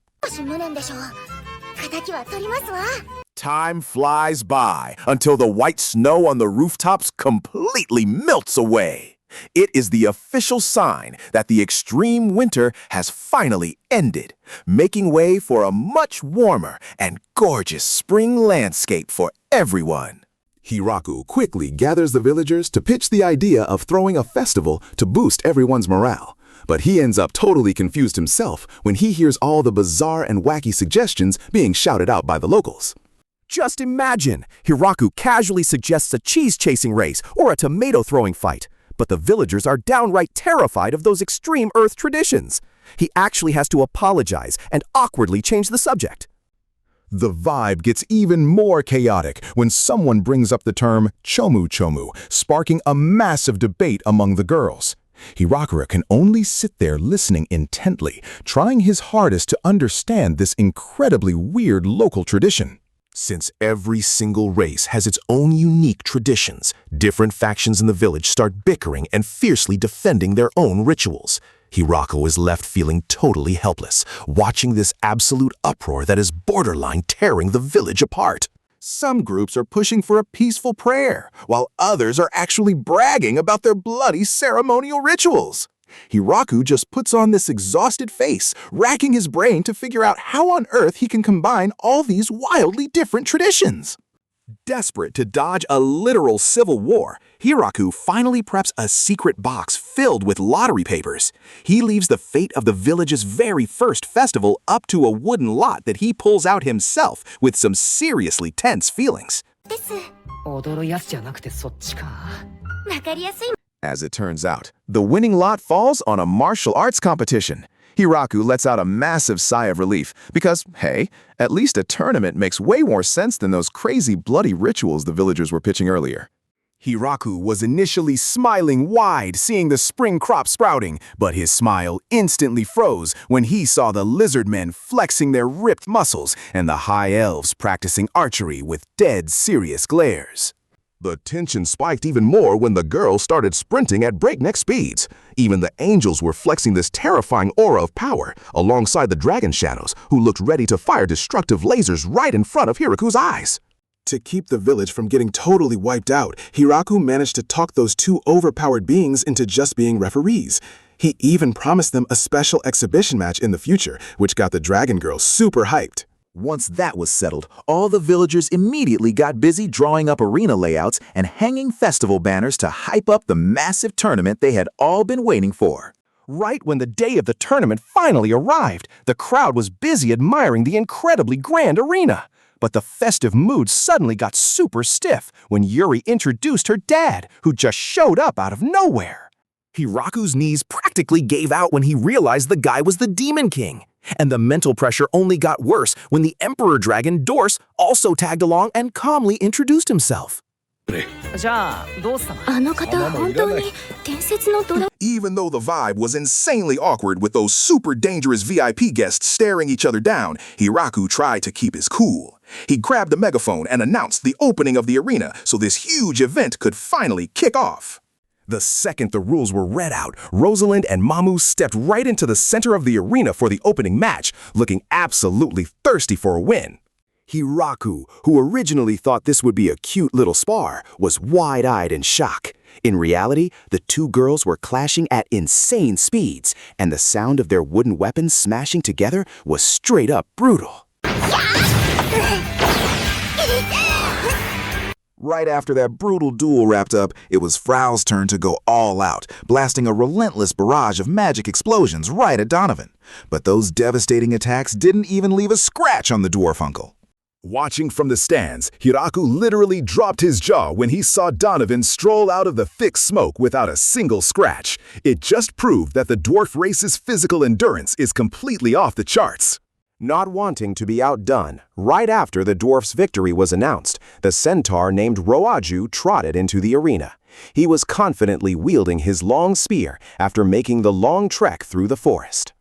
Time flies by until the white snow on the rooftops completely melts away. It is the official sign that the extreme winter has finally ended, making way for a much warmer and gorgeous spring landscape for everyone. Hiraku quickly gathers the villagers to pitch the idea of throwing a festival to boost everyone's morale. But he ends up totally confused himself when he hears all the bizarre and wacky suggestions being shouted out by the locals. Just imagine, Hiraku casually suggests a cheese-chasing race or a tomato-throwing fight, but the villagers are downright terrified of those extreme Earth traditions. He actually has to apologize and awkwardly change the subject. The vibe gets even more chaotic when someone brings up the term chomu chomu, sparking a massive debate among the girls. Hiraku can only sit there listening intently, trying his hardest to understand this incredibly weird local tradition. Since every single race has its own unique traditions, different factions in the village start bickering and fiercely defending their own rituals. Hiraku is left feeling totally helpless, watching this absolute uproar that is borderline tearing the village apart. Some groups are pushing for a peaceful prayer, while others are actually bragging about their bloody ceremonial rituals. Hiraku just puts on this exhausted face, racking his brain to figure out how on earth he can combine all these wildly different traditions. Desperate to dodge a literal civil war, Hiraku finally preps a secret box filled with lottery papers. He leaves the fate of the village's very first festival up to a wooden lot that he pulls out himself with some seriously tense feelings. As it turns out, the winning lot falls on a martial arts competition. Hiraku lets out a massive sigh of relief because, hey, at least a tournament makes way more sense than those crazy bloody rituals the villagers were pitching earlier. Hiraku was initially smiling wide seeing the spring crop sprouting, but his smile instantly froze when he saw the lizard men flexing their ripped muscles and the high elves practicing archery with dead serious glares. The tension spiked even more when the girls started sprinting at breakneck speeds. Even the angels were flexing this terrifying aura of power, alongside the dragon shadows, who looked ready to fire destructive lasers right in front of Hiraku's eyes. To keep the village from getting totally wiped out, Hiraku managed to talk those two overpowered beings into just being referees. He even promised them a special exhibition match in the future, which got the dragon girls super hyped. Once that was settled, all the villagers immediately got busy drawing up arena layouts and hanging festival banners to hype up the massive tournament they had all been waiting for. Right when the day of the tournament finally arrived, the crowd was busy admiring the incredibly grand arena. But the festive mood suddenly got super stiff when Yuri introduced her dad, who just showed up out of nowhere. Hiraku's knees practically gave out when he realized the guy was the Demon King. And the mental pressure only got worse when the Emperor Dragon Dorse also tagged along and calmly introduced himself. Even though the vibe was insanely awkward with those super dangerous VIP guests staring each other down, Hiraku tried to keep his cool. He grabbed a megaphone and announced the opening of the arena so this huge event could finally kick off. The second the rules were read out, Rosalind and Mamu stepped right into the center of the arena for the opening match, looking absolutely thirsty for a win. Hiraku, who originally thought this would be a cute little spar, was wide-eyed in shock. In reality, the two girls were clashing at insane speeds, and the sound of their wooden weapons smashing together was straight up brutal. Right after that brutal duel wrapped up, it was Frau's turn to go all out, blasting a relentless barrage of magic explosions right at Donovan. But those devastating attacks didn't even leave a scratch on the dwarf uncle. Watching from the stands, Hiraku literally dropped his jaw when he saw Donovan stroll out of the thick smoke without a single scratch. It just proved that the dwarf race's physical endurance is completely off the charts. Not wanting to be outdone, right after the dwarf's victory was announced, the centaur named Roaju trotted into the arena. He was confidently wielding his long spear after making the long trek through the forest.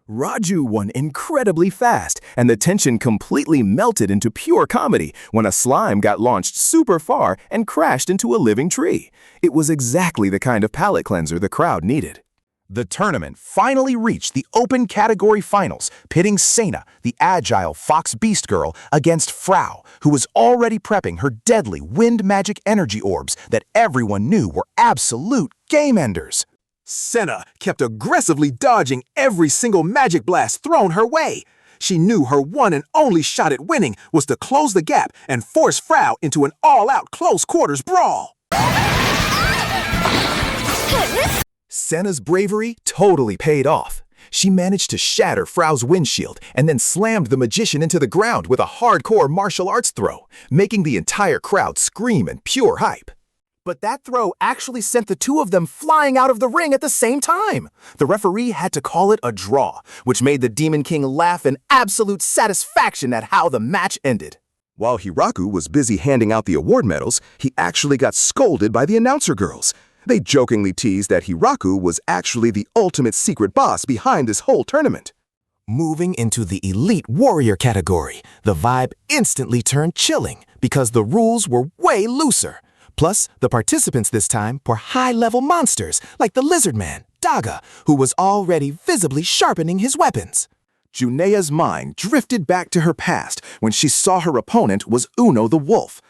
Raju won incredibly fast, and the tension completely melted into pure comedy when a slime got launched super far and crashed into a living tree. It was exactly the kind of palate cleanser the crowd needed. The tournament finally reached the open category finals, pitting Sena, the agile fox beast girl, against Frau, who was already prepping her deadly wind magic energy orbs that everyone knew were absolute game enders. Senna kept aggressively dodging every single magic blast thrown her way. She knew her one and only shot at winning was to close the gap and force Frau into an all-out close-quarters brawl. Senna's bravery totally paid off. She managed to shatter Frau's windshield and then slammed the magician into the ground with a hardcore martial arts throw, making the entire crowd scream in pure hype. But that throw actually sent the two of them flying out of the ring at the same time. The referee had to call it a draw, which made the Demon King laugh in absolute satisfaction at how the match ended. While Hiraku was busy handing out the award medals, he actually got scolded by the announcer girls. They jokingly teased that Hiraku was actually the ultimate secret boss behind this whole tournament. Moving into the elite warrior category, the vibe instantly turned chilling because the rules were way looser. Plus, the participants this time were high-level monsters like the lizard man, Daga, who was already visibly sharpening his weapons. Junea's mind drifted back to her past when she saw her opponent was Uno the wolf.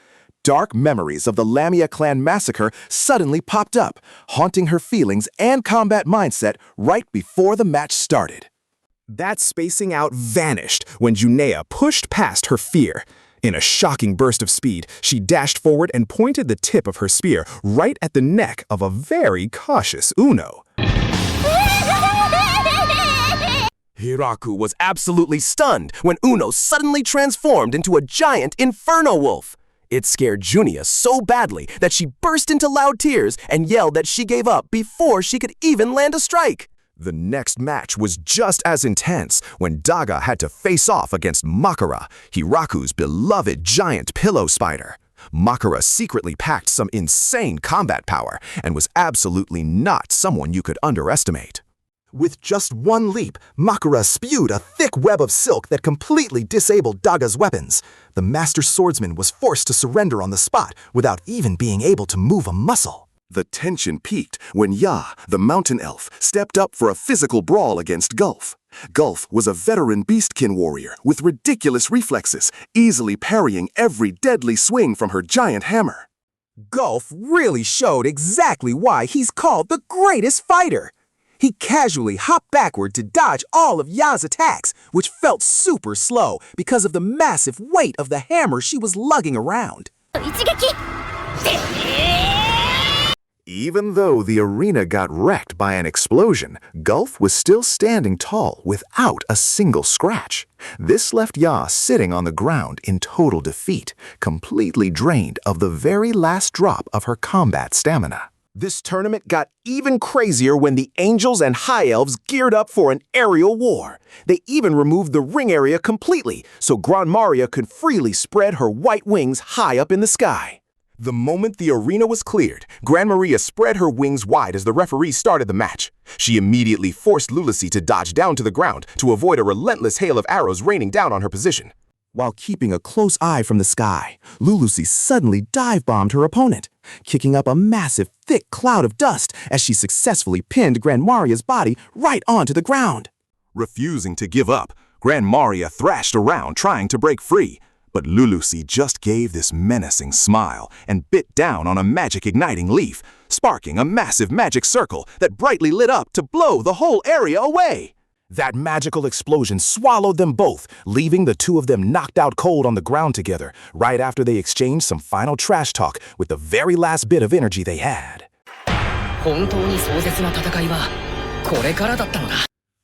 Dark memories of the Lamia clan massacre suddenly popped up, haunting her feelings and combat mindset right before the match started. That spacing out vanished when Junea pushed past her fear. In a shocking burst of speed, she dashed forward and pointed the tip of her spear right at the neck of a very cautious Uno. Hiraku was absolutely stunned when Uno suddenly transformed into a giant inferno wolf. It scared Junia so badly that she burst into loud tears and yelled that she gave up before she could even land a strike. The next match was just as intense when Daga had to face off against Makara, Hiraku's beloved giant pillow spider. Makara secretly packed some insane combat power and was absolutely not someone you could underestimate. With just one leap, Makara spewed a thick web of silk that completely disabled Daga's weapons. The master swordsman was forced to surrender on the spot without even being able to move a muscle. The tension peaked when Ya, the mountain elf, stepped up for a physical brawl against Gulf. Gulf was a veteran beastkin warrior with ridiculous reflexes, easily parrying every deadly swing from her giant hammer. Gulf really showed exactly why he's called the greatest fighter. He casually hopped backward to dodge all of Ya's attacks, which felt super slow because of the massive weight of the hammer she was lugging around. Even though the arena got wrecked by an explosion, Gulf was still standing tall without a single scratch. This left Ya sitting on the ground in total defeat, completely drained of the very last drop of her combat stamina. This tournament got even crazier when the angels and high elves geared up for an aerial war. They even removed the ring area completely so Gran Maria could freely spread her white wings high up in the sky. The moment the arena was cleared, Gran Maria spread her wings wide as the referee started the match. She immediately forced Lulusi to dodge down to the ground to avoid a relentless hail of arrows raining down on her position. While keeping a close eye from the sky, Lulusi suddenly dive-bombed her opponent, kicking up a massive, thick cloud of dust as she successfully pinned Gran Maria's body right onto the ground. Refusing to give up, Gran Maria thrashed around trying to break free. But Lulusi just gave this menacing smile and bit down on a magic-igniting leaf, sparking a massive magic circle that brightly lit up to blow the whole area away. That magical explosion swallowed them both, leaving the two of them knocked out cold on the ground together, right after they exchanged some final trash talk with the very last bit of energy they had.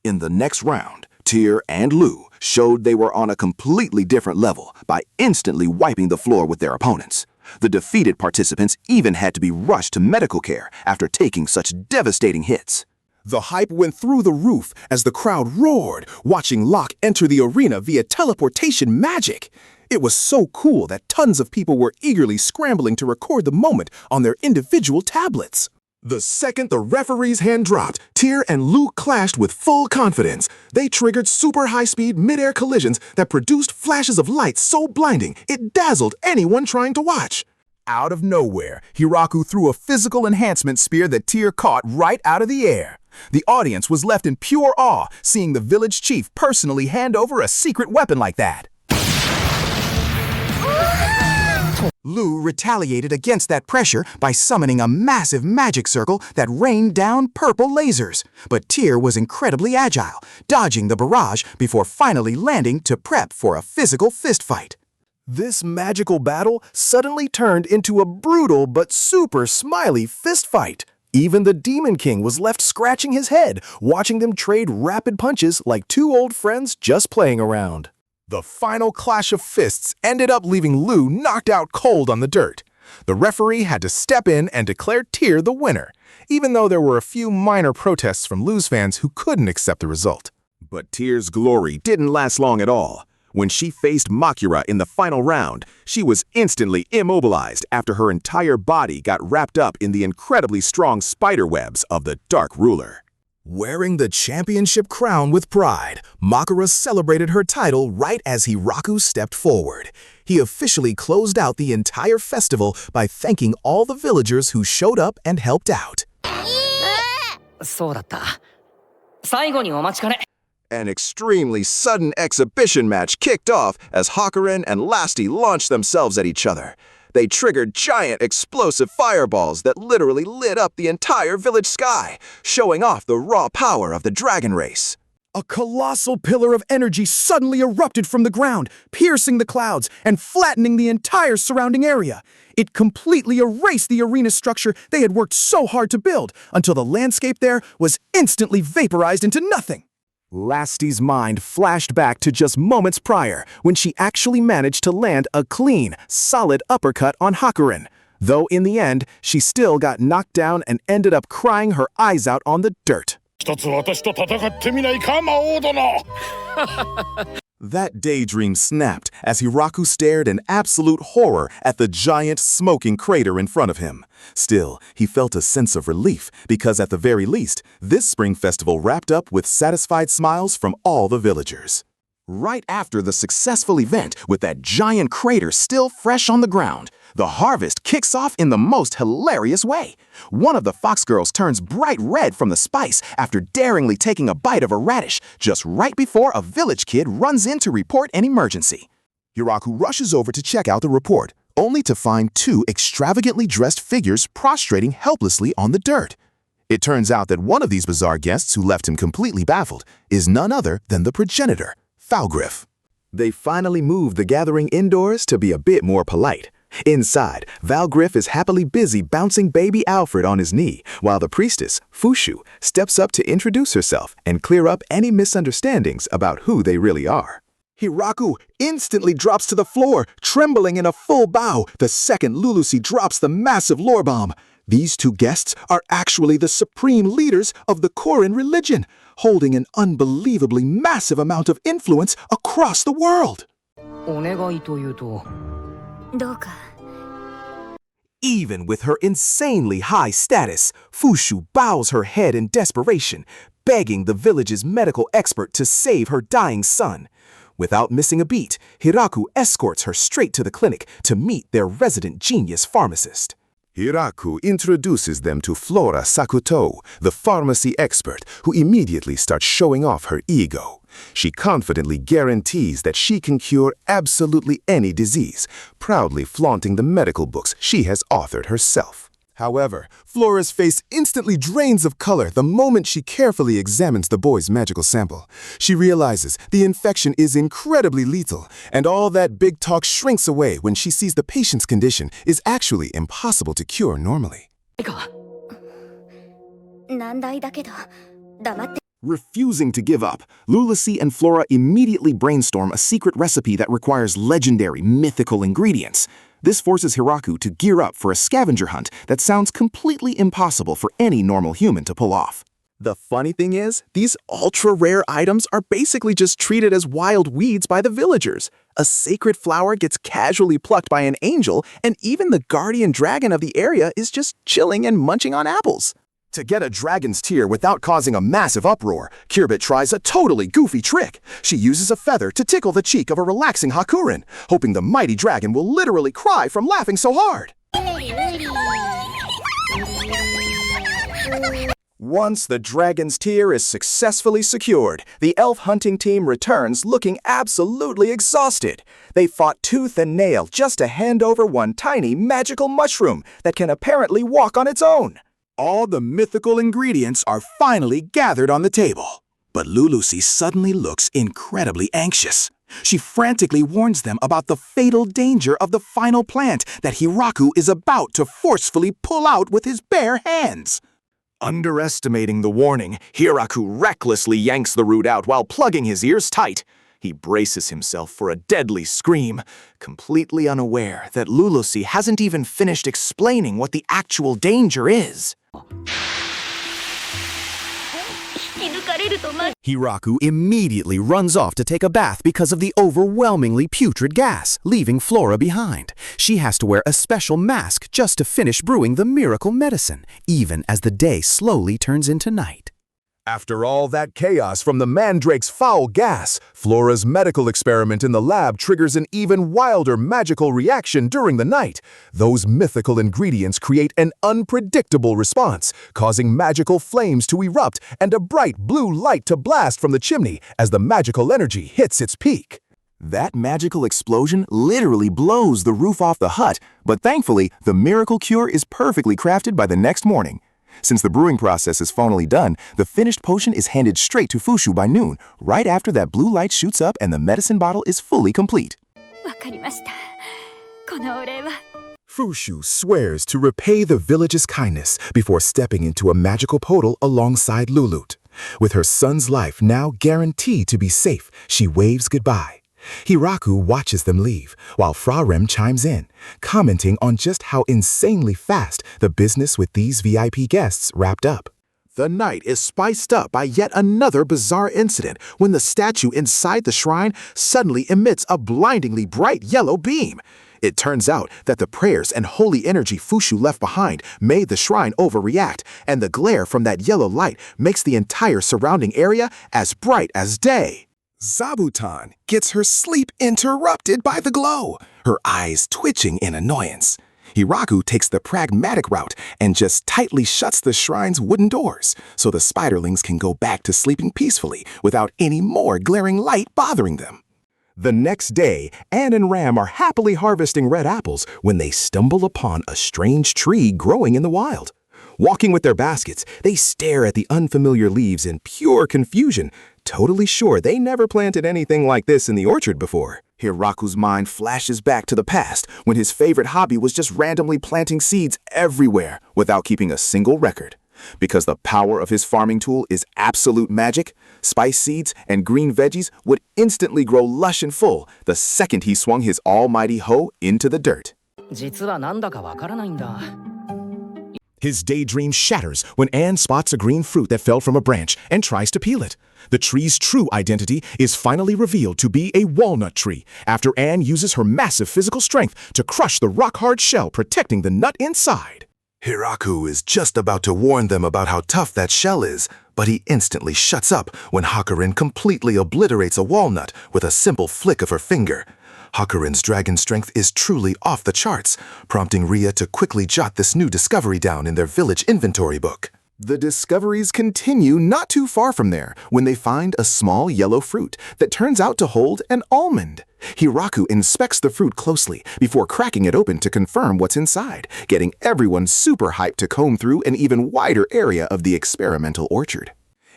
In the next round, Tyr and Lu showed they were on a completely different level by instantly wiping the floor with their opponents. The defeated participants even had to be rushed to medical care after taking such devastating hits. The hype went through the roof as the crowd roared, watching Locke enter the arena via teleportation magic. It was so cool that tons of people were eagerly scrambling to record the moment on their individual tablets. The second the referee's hand dropped, Tyr and Lu clashed with full confidence. They triggered super high-speed mid-air collisions that produced flashes of light so blinding it dazzled anyone trying to watch. Out of nowhere, Hiraku threw a physical enhancement spear that Tyr caught right out of the air. The audience was left in pure awe, seeing the village chief personally hand over a secret weapon like that. Lu retaliated against that pressure by summoning a massive magic circle that rained down purple lasers. But Tyr was incredibly agile, dodging the barrage before finally landing to prep for a physical fistfight. This magical battle suddenly turned into a brutal but super smiley fistfight. Even the Demon King was left scratching his head, watching them trade rapid punches like two old friends just playing around. The final clash of fists ended up leaving Lu knocked out cold on the dirt. The referee had to step in and declare Tyr the winner, even though there were a few minor protests from Lu's fans who couldn't accept the result. But Tyr's glory didn't last long at all. When she faced Makura in the final round, she was instantly immobilized after her entire body got wrapped up in the incredibly strong spider webs of the Dark Ruler. Wearing the championship crown with pride, Makura celebrated her title right as Hiraku stepped forward. He officially closed out the entire festival by thanking all the villagers who showed up and helped out. An extremely sudden exhibition match kicked off as Hakuren and Lasti launched themselves at each other. They triggered giant explosive fireballs that literally lit up the entire village sky, showing off the raw power of the dragon race. A colossal pillar of energy suddenly erupted from the ground, piercing the clouds and flattening the entire surrounding area. It completely erased the arena structure they had worked so hard to build, until the landscape there was instantly vaporized into nothing. Lasti's mind flashed back to just moments prior, when she actually managed to land a clean, solid uppercut on Hakuren. Though in the end, she still got knocked down and ended up crying her eyes out on the dirt. That daydream snapped as Hiraku stared in absolute horror at the giant smoking crater in front of him. Still, he felt a sense of relief because at the very least, this spring festival wrapped up with satisfied smiles from all the villagers. Right after the successful event, with that giant crater still fresh on the ground, the harvest kicks off in the most hilarious way. One of the fox girls turns bright red from the spice after daringly taking a bite of a radish just right before a village kid runs in to report an emergency. Hiraku rushes over to check out the report, only to find two extravagantly dressed figures prostrating helplessly on the dirt. It turns out that one of these bizarre guests who left him completely baffled is none other than the progenitor, Falgriff. They finally moved the gathering indoors to be a bit more polite. Inside, Valgriff is happily busy bouncing baby Alfred on his knee, while the priestess, Fushu, steps up to introduce herself and clear up any misunderstandings about who they really are. Hiraku instantly drops to the floor, trembling in a full bow the second Lulusi drops the massive lore bomb. These two guests are actually the supreme leaders of the Korin religion, holding an unbelievably massive amount of influence across the world. Even with her insanely high status, Fushu bows her head in desperation, begging the village's medical expert to save her dying son. Without missing a beat, Hiraku escorts her straight to the clinic to meet their resident genius pharmacist. Hiraku introduces them to Flora Sakuto, the pharmacy expert, who immediately starts showing off her ego. She confidently guarantees that she can cure absolutely any disease, proudly flaunting the medical books she has authored herself. However, Flora's face instantly drains of color the moment she carefully examines the boy's magical sample. She realizes the infection is incredibly lethal, and all that big talk shrinks away when she sees the patient's condition is actually impossible to cure normally. Refusing to give up, Lulacy and Flora immediately brainstorm a secret recipe that requires legendary, mythical ingredients. This forces Hiraku to gear up for a scavenger hunt that sounds completely impossible for any normal human to pull off. The funny thing is, these ultra-rare items are basically just treated as wild weeds by the villagers. A sacred flower gets casually plucked by an angel, and even the guardian dragon of the area is just chilling and munching on apples. To get a dragon's tear without causing a massive uproar, Kirbit tries a totally goofy trick. She uses a feather to tickle the cheek of a relaxing Hakurin, hoping the mighty dragon will literally cry from laughing so hard. Once the dragon's tear is successfully secured, the elf hunting team returns looking absolutely exhausted. They fought tooth and nail just to hand over one tiny magical mushroom that can apparently walk on its own. All the mythical ingredients are finally gathered on the table. But Lulucy suddenly looks incredibly anxious. She frantically warns them about the fatal danger of the final plant that Hiraku is about to forcefully pull out with his bare hands. Underestimating the warning, Hiraku recklessly yanks the root out while plugging his ears tight. He braces himself for a deadly scream, completely unaware that Lulucy hasn't even finished explaining what the actual danger is. Hiraku immediately runs off to take a bath because of the overwhelmingly putrid gas, leaving Flora behind. She has to wear a special mask just to finish brewing the miracle medicine, even as the day slowly turns into night. After all that chaos from the mandrake's foul gas, Flora's medical experiment in the lab triggers an even wilder magical reaction during the night. Those mythical ingredients create an unpredictable response, causing magical flames to erupt and a bright blue light to blast from the chimney as the magical energy hits its peak. That magical explosion literally blows the roof off the hut, but thankfully, the miracle cure is perfectly crafted by the next morning. Since the brewing process is finally done, the finished potion is handed straight to Fushu by noon, right after that blue light shoots up and the medicine bottle is fully complete. Fushu swears to repay the village's kindness before stepping into a magical portal alongside Lulut. With her son's life now guaranteed to be safe, she waves goodbye. Hiraku watches them leave, while Frarem chimes in, commenting on just how insanely fast the business with these VIP guests wrapped up. The night is spiced up by yet another bizarre incident when the statue inside the shrine suddenly emits a blindingly bright yellow beam. It turns out that the prayers and holy energy Fushu left behind made the shrine overreact, and the glare from that yellow light makes the entire surrounding area as bright as day. Zabuton gets her sleep interrupted by the glow, her eyes twitching in annoyance. Hiraku takes the pragmatic route and just tightly shuts the shrine's wooden doors so the spiderlings can go back to sleeping peacefully without any more glaring light bothering them. The next day, Anne and Ram are happily harvesting red apples when they stumble upon a strange tree growing in the wild. Walking with their baskets, they stare at the unfamiliar leaves in pure confusion, totally sure they never planted anything like this in the orchard before. Hiraku's mind flashes back to the past when his favorite hobby was just randomly planting seeds everywhere without keeping a single record. Because the power of his farming tool is absolute magic, spice seeds and green veggies would instantly grow lush and full the second he swung his almighty hoe into the dirt. His daydream shatters when Anne spots a green fruit that fell from a branch and tries to peel it. The tree's true identity is finally revealed to be a walnut tree after Anne uses her massive physical strength to crush the rock-hard shell protecting the nut inside. Hiraku is just about to warn them about how tough that shell is, but he instantly shuts up when Hakurin completely obliterates a walnut with a simple flick of her finger. Hakurin's dragon strength is truly off the charts, prompting Ria to quickly jot this new discovery down in their village inventory book. The discoveries continue not too far from there when they find a small yellow fruit that turns out to hold an almond. Hiraku inspects the fruit closely before cracking it open to confirm what's inside, getting everyone super hyped to comb through an even wider area of the experimental orchard.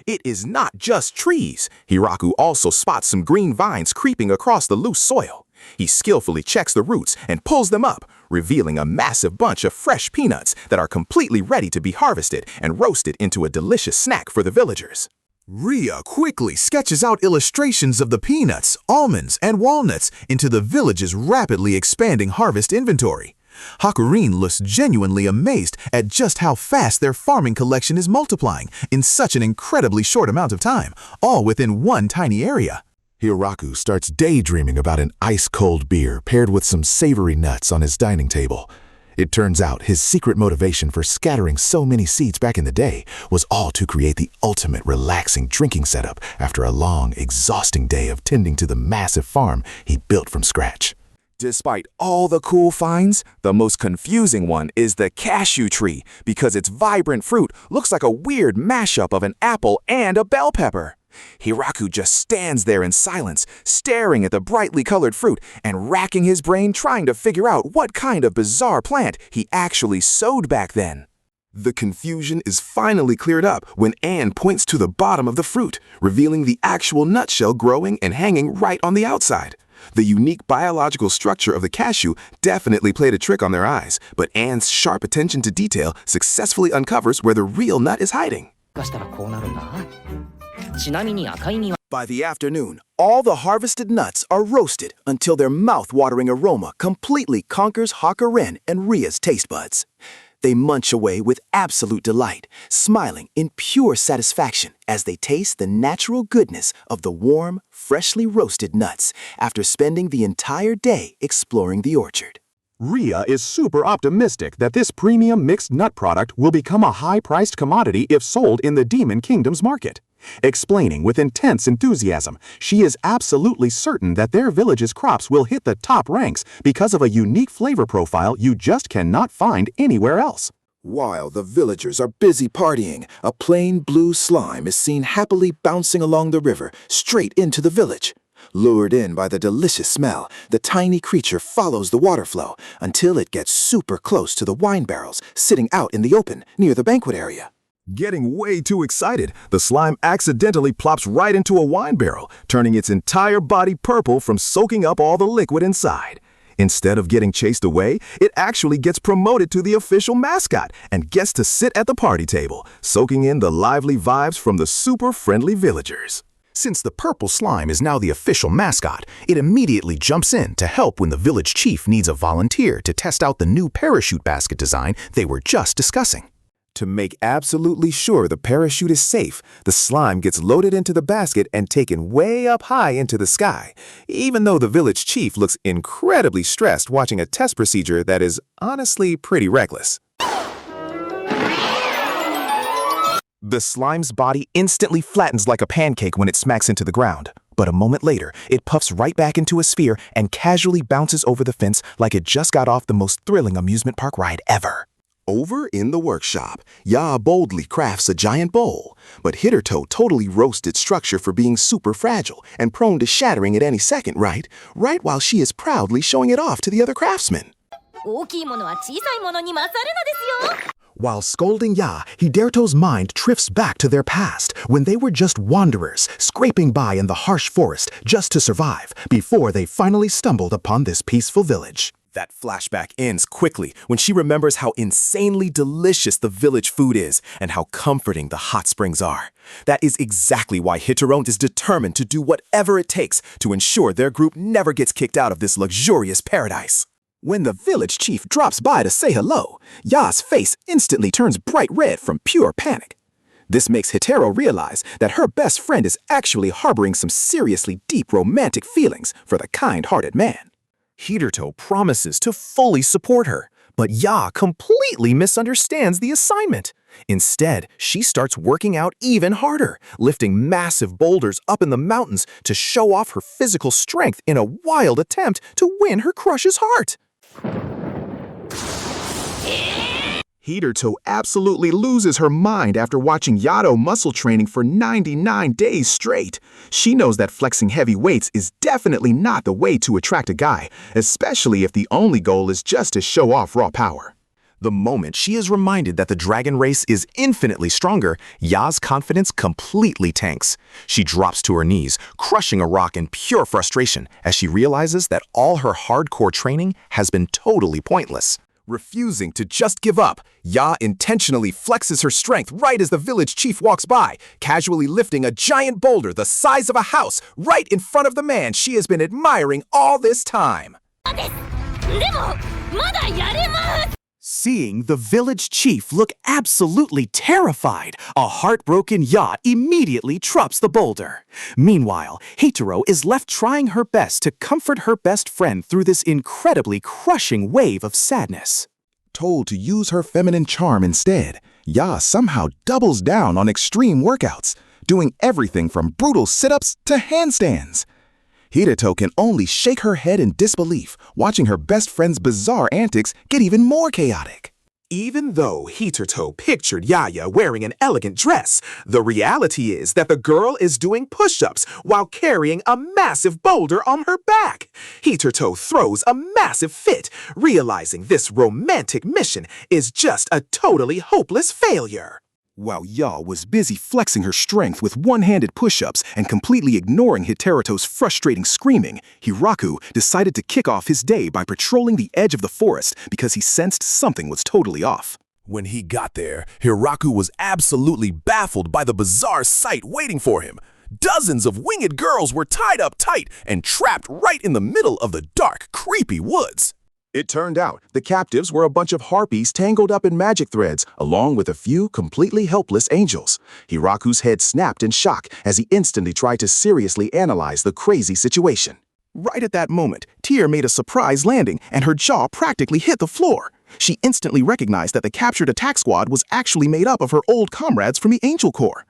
It is not just trees. Hiraku also spots some green vines creeping across the loose soil. He skillfully checks the roots and pulls them up, revealing a massive bunch of fresh peanuts that are completely ready to be harvested and roasted into a delicious snack for the villagers. Rhea quickly sketches out illustrations of the peanuts, almonds, and walnuts into the village's rapidly expanding harvest inventory. Hakurin looks genuinely amazed at just how fast their farming collection is multiplying in such an incredibly short amount of time, all within one tiny area. Hiraku starts daydreaming about an ice-cold beer paired with some savory nuts on his dining table. It turns out his secret motivation for scattering so many seeds back in the day was all to create the ultimate relaxing drinking setup after a long, exhausting day of tending to the massive farm he built from scratch. Despite all the cool finds, the most confusing one is the cashew tree because its vibrant fruit looks like a weird mashup of an apple and a bell pepper. Hiraku just stands there in silence, staring at the brightly colored fruit and racking his brain trying to figure out what kind of bizarre plant he actually sowed back then. The confusion is finally cleared up when Anne points to the bottom of the fruit, revealing the actual nutshell growing and hanging right on the outside. The unique biological structure of the cashew definitely played a trick on their eyes, but Anne's sharp attention to detail successfully uncovers where the real nut is hiding. By the afternoon, all the harvested nuts are roasted until their mouth-watering aroma completely conquers Hakurin and Rhea's taste buds. They munch away with absolute delight, smiling in pure satisfaction as they taste the natural goodness of the warm, freshly roasted nuts after spending the entire day exploring the orchard. Rhea is super optimistic that this premium mixed nut product will become a high-priced commodity if sold in the Demon Kingdom's market. Explaining with intense enthusiasm, she is absolutely certain that their village's crops will hit the top ranks because of a unique flavor profile you just cannot find anywhere else. While the villagers are busy partying, a plain blue slime is seen happily bouncing along the river straight into the village. Lured in by the delicious smell, the tiny creature follows the water flow until it gets super close to the wine barrels sitting out in the open near the banquet area. Getting way too excited, the slime accidentally plops right into a wine barrel, turning its entire body purple from soaking up all the liquid inside. Instead of getting chased away, it actually gets promoted to the official mascot and gets to sit at the party table, soaking in the lively vibes from the super friendly villagers. Since the purple slime is now the official mascot, it immediately jumps in to help when the village chief needs a volunteer to test out the new parachute basket design they were just discussing. To make absolutely sure the parachute is safe, the slime gets loaded into the basket and taken way up high into the sky, even though the village chief looks incredibly stressed watching a test procedure that is honestly pretty reckless. The slime's body instantly flattens like a pancake when it smacks into the ground. But a moment later, it puffs right back into a sphere and casually bounces over the fence like it just got off the most thrilling amusement park ride ever. Over in the workshop, Ya boldly crafts a giant bowl, but Hittertoe totally roasts its structure for being super fragile and prone to shattering at any second, right? Right while she is proudly showing it off to the other craftsmen. While scolding Ya, Hiderto's mind drifts back to their past when they were just wanderers, scraping by in the harsh forest just to survive before they finally stumbled upon this peaceful village. That flashback ends quickly when she remembers how insanely delicious the village food is and how comforting the hot springs are. That is exactly why Hitaron is determined to do whatever it takes to ensure their group never gets kicked out of this luxurious paradise. When the village chief drops by to say hello, Ya's face instantly turns bright red from pure panic. This makes Hitero realize that her best friend is actually harboring some seriously deep romantic feelings for the kind-hearted man. Hiterto promises to fully support her, but Ya completely misunderstands the assignment. Instead, she starts working out even harder, lifting massive boulders up in the mountains to show off her physical strength in a wild attempt to win her crush's heart. Hiterto absolutely loses her mind after watching Yato muscle training for 99 days straight. She knows that flexing heavy weights is definitely not the way to attract a guy, especially if the only goal is just to show off raw power. The moment she is reminded that the dragon race is infinitely stronger, Ya's confidence completely tanks. She drops to her knees, crushing a rock in pure frustration as she realizes that all her hardcore training has been totally pointless. Refusing to just give up, Ya intentionally flexes her strength right as the village chief walks by, casually lifting a giant boulder the size of a house right in front of the man she has been admiring all this time. Seeing the village chief look absolutely terrified, a heartbroken yacht immediately drops the boulder. Meanwhile, Hitaro is left trying her best to comfort her best friend through this incredibly crushing wave of sadness. Told to use her feminine charm instead, Ya somehow doubles down on extreme workouts, doing everything from brutal sit-ups to handstands. Hirato can only shake her head in disbelief, watching her best friend's bizarre antics get even more chaotic. Even though Hirato pictured Yaya wearing an elegant dress, the reality is that the girl is doing push-ups while carrying a massive boulder on her back. Hirato throws a massive fit, realizing this romantic mission is just a totally hopeless failure. While Ya was busy flexing her strength with one-handed push-ups and completely ignoring Hitaruto's frustrating screaming, Hiraku decided to kick off his day by patrolling the edge of the forest because he sensed something was totally off. When he got there, Hiraku was absolutely baffled by the bizarre sight waiting for him. Dozens of winged girls were tied up tight and trapped right in the middle of the dark, creepy woods. It turned out the captives were a bunch of harpies tangled up in magic threads, along with a few completely helpless angels. Hiraku's head snapped in shock as he instantly tried to seriously analyze the crazy situation. Right at that moment, Tyr made a surprise landing and her jaw practically hit the floor. She instantly recognized that the captured attack squad was actually made up of her old comrades from the Angel Corps.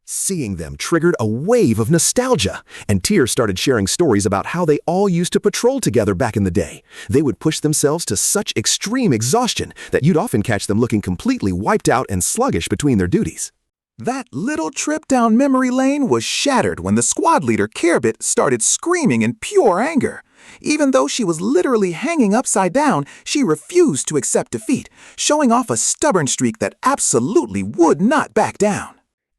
Seeing them triggered a wave of nostalgia, and Tyr started sharing stories about how they all used to patrol together back in the day. They would push themselves to such extreme exhaustion that you'd often catch them looking completely wiped out and sluggish between their duties. That little trip down memory lane was shattered when the squad leader, Kirbit, started screaming in pure anger. Even though she was literally hanging upside down, she refused to accept defeat, showing off a stubborn streak that absolutely would not back down.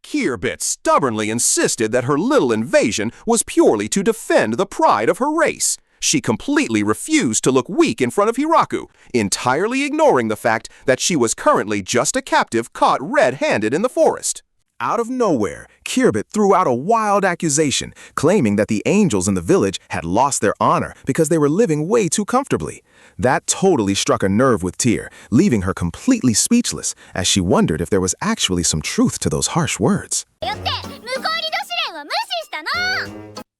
Kirbit stubbornly insisted that her little invasion was purely to defend the pride of her race. She completely refused to look weak in front of Hiraku, entirely ignoring the fact that she was currently just a captive caught red-handed in the forest. Out of nowhere, Kirbit threw out a wild accusation, claiming that the angels in the village had lost their honor because they were living way too comfortably. That totally struck a nerve with Tyr, leaving her completely speechless as she wondered if there was actually some truth to those harsh words.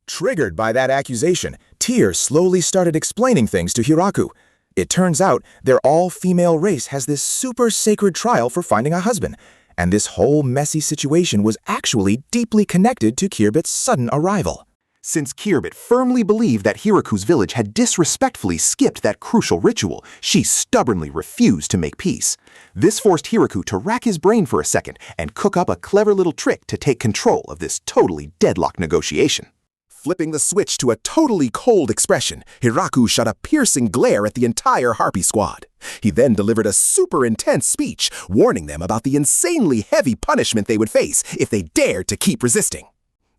Triggered by that accusation, Tyr slowly started explaining things to Hiraku. It turns out their all-female race has this super sacred trial for finding a husband, and this whole messy situation was actually deeply connected to Kirbit's sudden arrival. Since Kirbit firmly believed that Hiraku's village had disrespectfully skipped that crucial ritual, she stubbornly refused to make peace. This forced Hiraku to rack his brain for a second and cook up a clever little trick to take control of this totally deadlocked negotiation. Flipping the switch to a totally cold expression, Hiraku shot a piercing glare at the entire Harpy squad. He then delivered a super intense speech, warning them about the insanely heavy punishment they would face if they dared to keep resisting.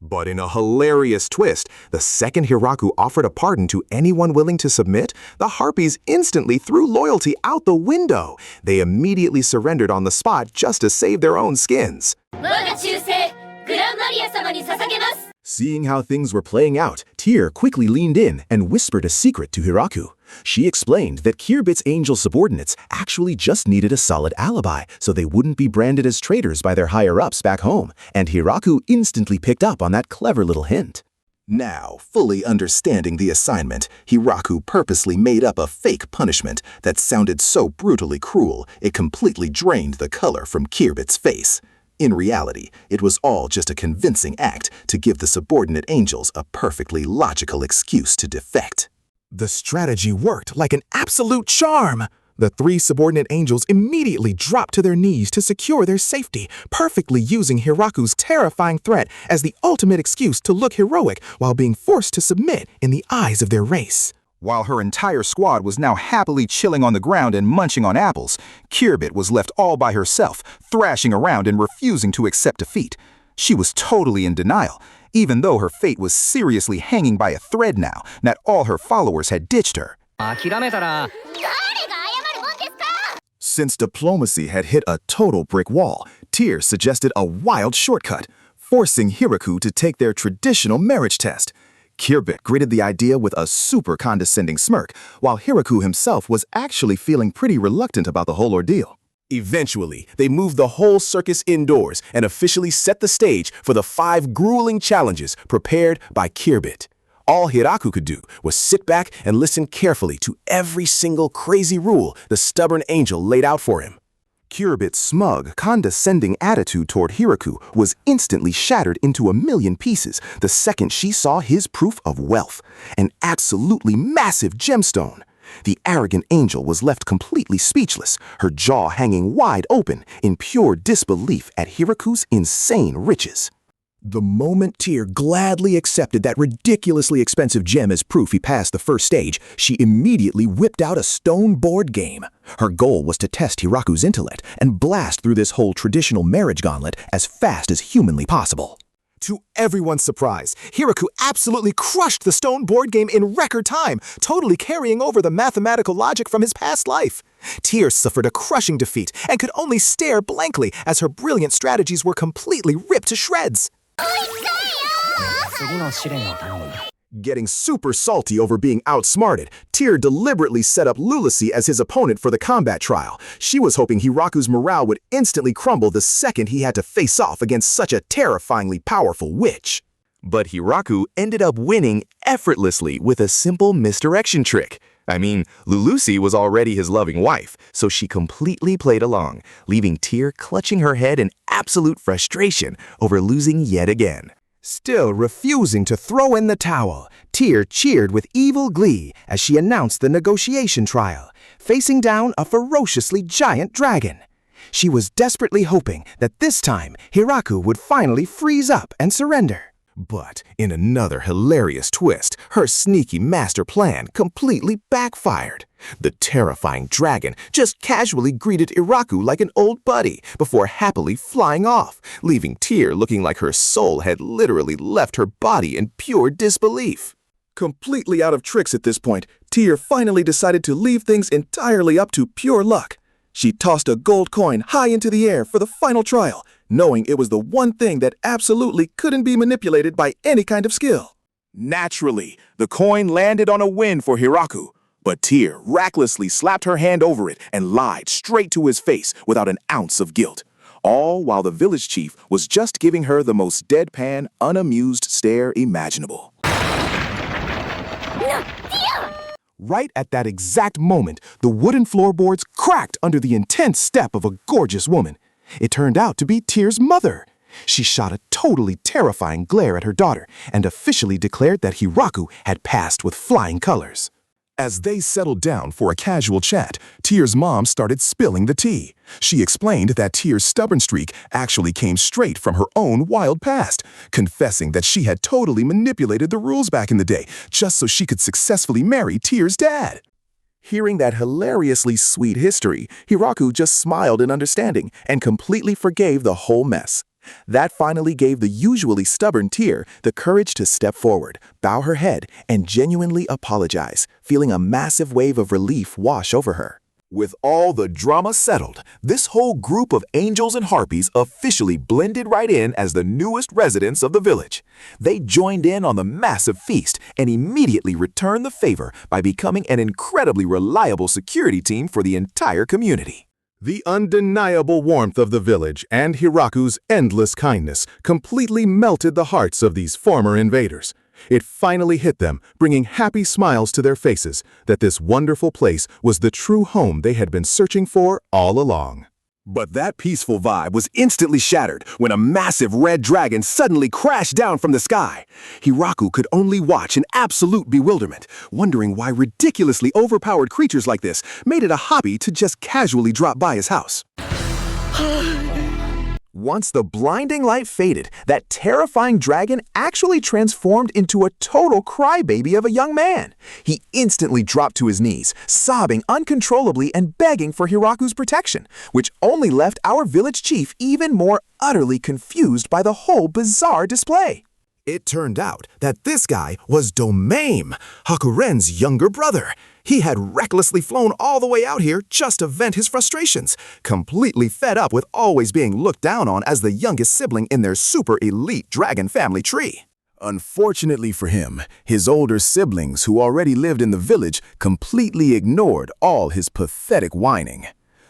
But in a hilarious twist, the second Hiraku offered a pardon to anyone willing to submit, the Harpies instantly threw loyalty out the window. They immediately surrendered on the spot just to save their own skins. Seeing how things were playing out, Tyr quickly leaned in and whispered a secret to Hiraku. She explained that Kirbit's angel subordinates actually just needed a solid alibi so they wouldn't be branded as traitors by their higher-ups back home, and Hiraku instantly picked up on that clever little hint. Now, fully understanding the assignment, Hiraku purposely made up a fake punishment that sounded so brutally cruel it completely drained the color from Kirbit's face. In reality, it was all just a convincing act to give the subordinate angels a perfectly logical excuse to defect. The strategy worked like an absolute charm. The three subordinate angels immediately dropped to their knees to secure their safety, perfectly using Hiraku's terrifying threat as the ultimate excuse to look heroic while being forced to submit in the eyes of their race. While her entire squad was now happily chilling on the ground and munching on apples, Kirbit was left all by herself, thrashing around and refusing to accept defeat. She was totally in denial, even though her fate was seriously hanging by a thread now that all her followers had ditched her. Since diplomacy had hit a total brick wall, Tyr suggested a wild shortcut, forcing Hiraku to take their traditional marriage test. Kirbit greeted the idea with a super condescending smirk, while Hiraku himself was actually feeling pretty reluctant about the whole ordeal. Eventually, they moved the whole circus indoors and officially set the stage for the 5 grueling challenges prepared by Kirbit. All Hiraku could do was sit back and listen carefully to every single crazy rule the stubborn angel laid out for him. Kirbit's smug, condescending attitude toward Hiraku was instantly shattered into a million pieces the second she saw his proof of wealth, an absolutely massive gemstone. The arrogant angel was left completely speechless, her jaw hanging wide open in pure disbelief at Hiraku's insane riches. The moment Tyr gladly accepted that ridiculously expensive gem as proof he passed the first stage, she immediately whipped out a stone board game. Her goal was to test Hiraku's intellect and blast through this whole traditional marriage gauntlet as fast as humanly possible. To everyone's surprise, Hiraku absolutely crushed the stone board game in record time, totally carrying over the mathematical logic from his past life. Tyr suffered a crushing defeat and could only stare blankly as her brilliant strategies were completely ripped to shreds. Getting super salty over being outsmarted, Tyr deliberately set up Lulacy as his opponent for the combat trial. She was hoping Hiraku's morale would instantly crumble the second he had to face off against such a terrifyingly powerful witch. But Hiraku ended up winning effortlessly with a simple misdirection trick. I mean, Lulusi was already his loving wife, so she completely played along, leaving Tyr clutching her head in absolute frustration over losing yet again. Still refusing to throw in the towel, Tyr cheered with evil glee as she announced the negotiation trial, facing down a ferociously giant dragon. She was desperately hoping that this time Hiraku would finally freeze up and surrender. But in another hilarious twist, her sneaky master plan completely backfired. The terrifying dragon just casually greeted Hiraku like an old buddy before happily flying off, leaving Tyr looking like her soul had literally left her body in pure disbelief. Completely out of tricks at this point, Tyr finally decided to leave things entirely up to pure luck. She tossed a gold coin high into the air for the final trial, knowing it was the one thing that absolutely couldn't be manipulated by any kind of skill. Naturally, the coin landed on a win for Hiraku, but Tyr recklessly slapped her hand over it and lied straight to his face without an ounce of guilt, all while the village chief was just giving her the most deadpan, unamused stare imaginable. Right at that exact moment, the wooden floorboards cracked under the intense step of a gorgeous woman. It turned out to be Tyr's mother. She shot a totally terrifying glare at her daughter and officially declared that Hiraku had passed with flying colors. As they settled down for a casual chat, Tyr's mom started spilling the tea. She explained that Tyr's stubborn streak actually came straight from her own wild past, confessing that she had totally manipulated the rules back in the day just so she could successfully marry Tyr's dad. Hearing that hilariously sweet history, Hiraku just smiled in understanding and completely forgave the whole mess. That finally gave the usually stubborn Tyr the courage to step forward, bow her head, and genuinely apologize, feeling a massive wave of relief wash over her. With all the drama settled, this whole group of angels and harpies officially blended right in as the newest residents of the village. They joined in on the massive feast and immediately returned the favor by becoming an incredibly reliable security team for the entire community. The undeniable warmth of the village and Hiraku's endless kindness completely melted the hearts of these former invaders. It finally hit them, bringing happy smiles to their faces, that this wonderful place was the true home they had been searching for all along. But that peaceful vibe was instantly shattered when a massive red dragon suddenly crashed down from the sky. Hiraku could only watch in absolute bewilderment, wondering why ridiculously overpowered creatures like this made it a hobby to just casually drop by his house. Once the blinding light faded, that terrifying dragon actually transformed into a total crybaby of a young man. He instantly dropped to his knees, sobbing uncontrollably and begging for Hiraku's protection, which only left our village chief even more utterly confused by the whole bizarre display. It turned out that this guy was Domame, Hakuren's younger brother. He had recklessly flown all the way out here just to vent his frustrations, completely fed up with always being looked down on as the youngest sibling in their super elite dragon family tree. Unfortunately for him, his older siblings who already lived in the village completely ignored all his pathetic whining.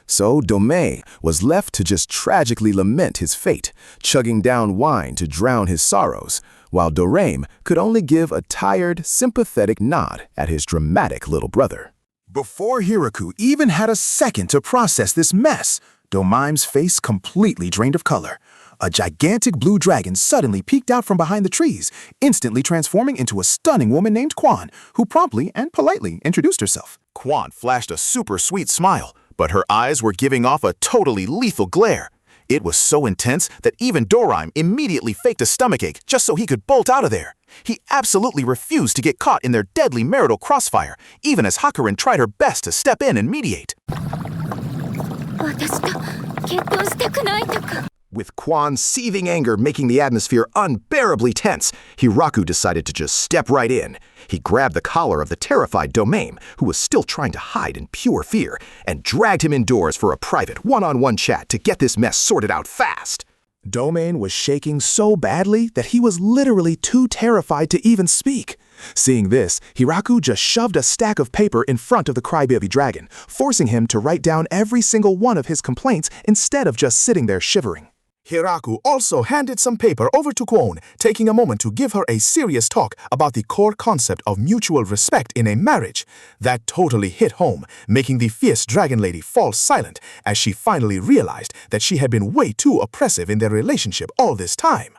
So Domei was left to just tragically lament his fate, chugging down wine to drown his sorrows, while Doraime could only give a tired, sympathetic nod at his dramatic little brother. Before Hiraku even had a second to process this mess, Domaime's face completely drained of color. A gigantic blue dragon suddenly peeked out from behind the trees, instantly transforming into a stunning woman named Quan, who promptly and politely introduced herself. Quan flashed a super sweet smile, but her eyes were giving off a totally lethal glare. It was so intense that even Doraime immediately faked a stomachache just so he could bolt out of there. He absolutely refused to get caught in their deadly marital crossfire, even as Hakurin tried her best to step in and mediate. With Quan's seething anger making the atmosphere unbearably tense, Hiraku decided to just step right in. He grabbed the collar of the terrified Domain, who was still trying to hide in pure fear, and dragged him indoors for a private one-on-one chat to get this mess sorted out fast. Domain was shaking so badly that he was literally too terrified to even speak. Seeing this, Hiraku just shoved a stack of paper in front of the crybaby dragon, forcing him to write down every single one of his complaints instead of just sitting there shivering. Hiraku also handed some paper over to Kwon, taking a moment to give her a serious talk about the core concept of mutual respect in a marriage. That totally hit home, making the fierce dragon lady fall silent as she finally realized that she had been way too oppressive in their relationship all this time.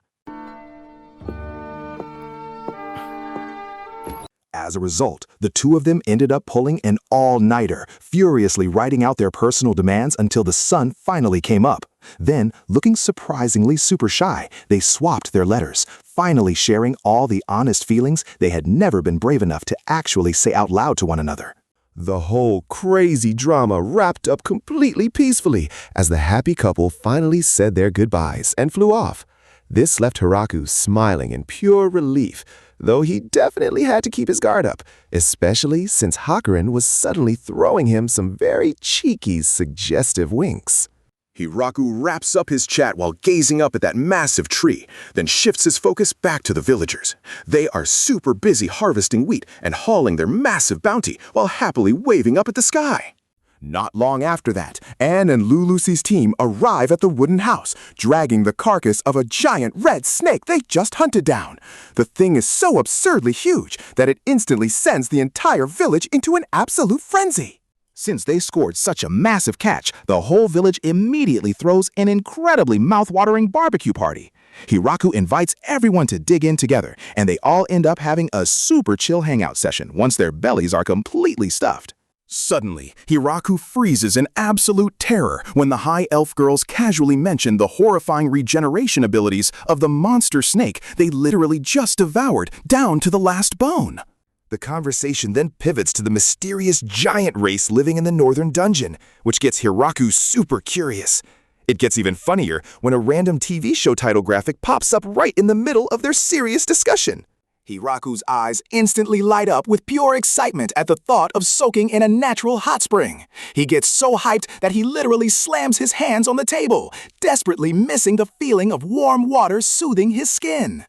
As a result, the two of them ended up pulling an all-nighter, furiously writing out their personal demands until the sun finally came up. Then, looking surprisingly super shy, they swapped their letters, finally sharing all the honest feelings they had never been brave enough to actually say out loud to one another. The whole crazy drama wrapped up completely peacefully as the happy couple finally said their goodbyes and flew off. This left Hiraku smiling in pure relief, though he definitely had to keep his guard up, especially since Hakurin was suddenly throwing him some very cheeky, suggestive winks. Hiraku wraps up his chat while gazing up at that massive tree, then shifts his focus back to the villagers. They are super busy harvesting wheat and hauling their massive bounty while happily waving up at the sky. Not long after that, Anne and Lulusi's team arrive at the wooden house, dragging the carcass of a giant red snake they just hunted down. The thing is so absurdly huge that it instantly sends the entire village into an absolute frenzy. Since they scored such a massive catch, the whole village immediately throws an incredibly mouth-watering barbecue party. Hiraku invites everyone to dig in together, and they all end up having a super chill hangout session once their bellies are completely stuffed. Suddenly, Hiraku freezes in absolute terror when the High Elf girls casually mention the horrifying regeneration abilities of the monster snake they literally just devoured down to the last bone. The conversation then pivots to the mysterious giant race living in the northern dungeon, which gets Hiraku super curious. It gets even funnier when a random TV show title graphic pops up right in the middle of their serious discussion. Hiraku's eyes instantly light up with pure excitement at the thought of soaking in a natural hot spring. He gets so hyped that he literally slams his hands on the table, desperately missing the feeling of warm water soothing his skin.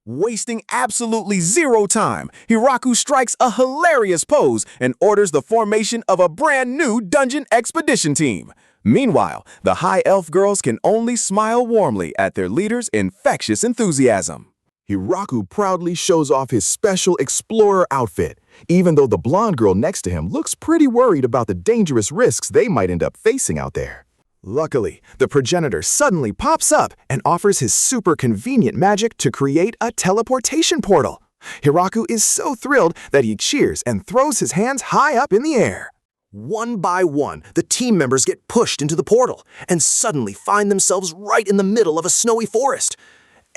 Wasting absolutely zero time, Hiraku strikes a hilarious pose and orders the formation of a brand new dungeon expedition team. Meanwhile, the High Elf girls can only smile warmly at their leader's infectious enthusiasm. Hiraku proudly shows off his special explorer outfit, even though the blonde girl next to him looks pretty worried about the dangerous risks they might end up facing out there. Luckily, the progenitor suddenly pops up and offers his super convenient magic to create a teleportation portal. Hiraku is so thrilled that he cheers and throws his hands high up in the air. One by one, the team members get pushed into the portal and suddenly find themselves right in the middle of a snowy forest.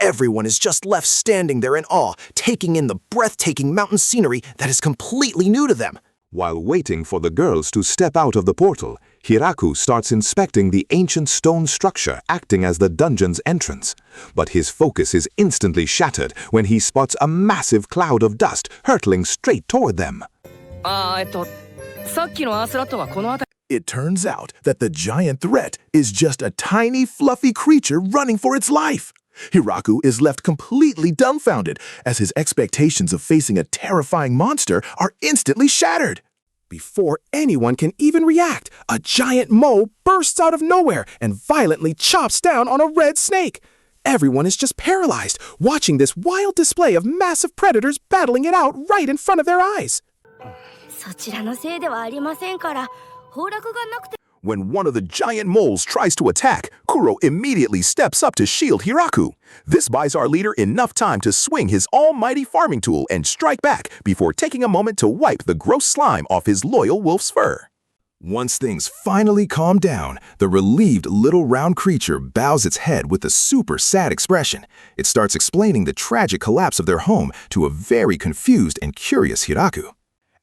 Everyone is just left standing there in awe, taking in the breathtaking mountain scenery that is completely new to them. While waiting for the girls to step out of the portal, Hiraku starts inspecting the ancient stone structure acting as the dungeon's entrance. But his focus is instantly shattered when he spots a massive cloud of dust hurtling straight toward them. It turns out that the giant threat is just a tiny, fluffy creature running for its life. Hiraku is left completely dumbfounded as his expectations of facing a terrifying monster are instantly shattered. Before anyone can even react, a giant mole bursts out of nowhere and violently chops down on a red snake. Everyone is just paralyzed, watching this wild display of massive predators battling it out right in front of their eyes. When one of the giant moles tries to attack, Kuro immediately steps up to shield Hiraku. This buys our leader enough time to swing his almighty farming tool and strike back before taking a moment to wipe the gross slime off his loyal wolf's fur. Once things finally calm down, the relieved little round creature bows its head with a super sad expression. It starts explaining the tragic collapse of their home to a very confused and curious Hiraku.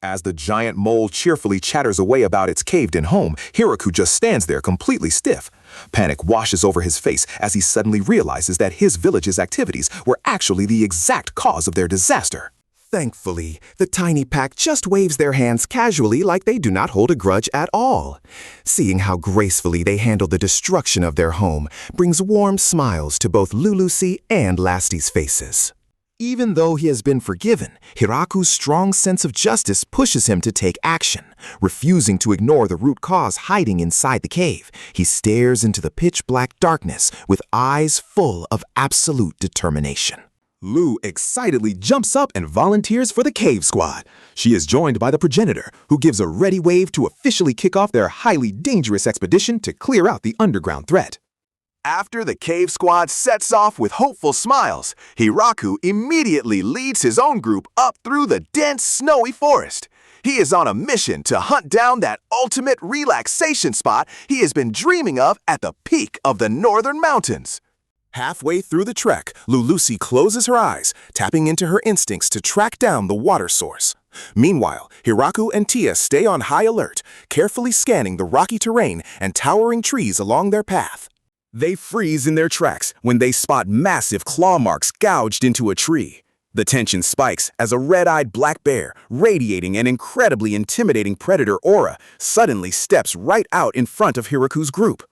As the giant mole cheerfully chatters away about its caved-in home, Hiraku just stands there completely stiff. Panic washes over his face as he suddenly realizes that his village's activities were actually the exact cause of their disaster. Thankfully, the tiny pack just waves their hands casually like they do not hold a grudge at all. Seeing how gracefully they handle the destruction of their home brings warm smiles to both Lulusi and Lasty's faces. Even though he has been forgiven, Hiraku's strong sense of justice pushes him to take action. Refusing to ignore the root cause hiding inside the cave, he stares into the pitch-black darkness with eyes full of absolute determination. Lu excitedly jumps up and volunteers for the cave squad. She is joined by the progenitor, who gives a ready wave to officially kick off their highly dangerous expedition to clear out the underground threat. After the cave squad sets off with hopeful smiles, Hiraku immediately leads his own group up through the dense, snowy forest. He is on a mission to hunt down that ultimate relaxation spot he has been dreaming of at the peak of the northern mountains. Halfway through the trek, Lulusi closes her eyes, tapping into her instincts to track down the water source. Meanwhile, Hiraku and Tia stay on high alert, carefully scanning the rocky terrain and towering trees along their path. They freeze in their tracks when they spot massive claw marks gouged into a tree. The tension spikes as a red-eyed black bear, radiating an incredibly intimidating predator aura, suddenly steps right out in front of Hiraku's group.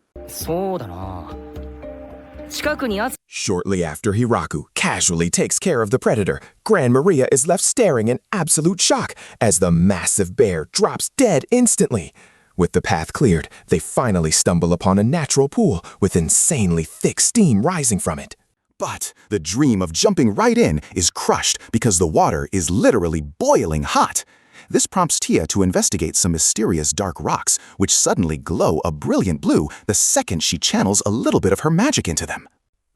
Shortly after Hiraku casually takes care of the predator, Gran Maria is left staring in absolute shock as the massive bear drops dead instantly. With the path cleared, they finally stumble upon a natural pool with insanely thick steam rising from it. But the dream of jumping right in is crushed because the water is literally boiling hot. This prompts Tia to investigate some mysterious dark rocks, which suddenly glow a brilliant blue the second she channels a little bit of her magic into them.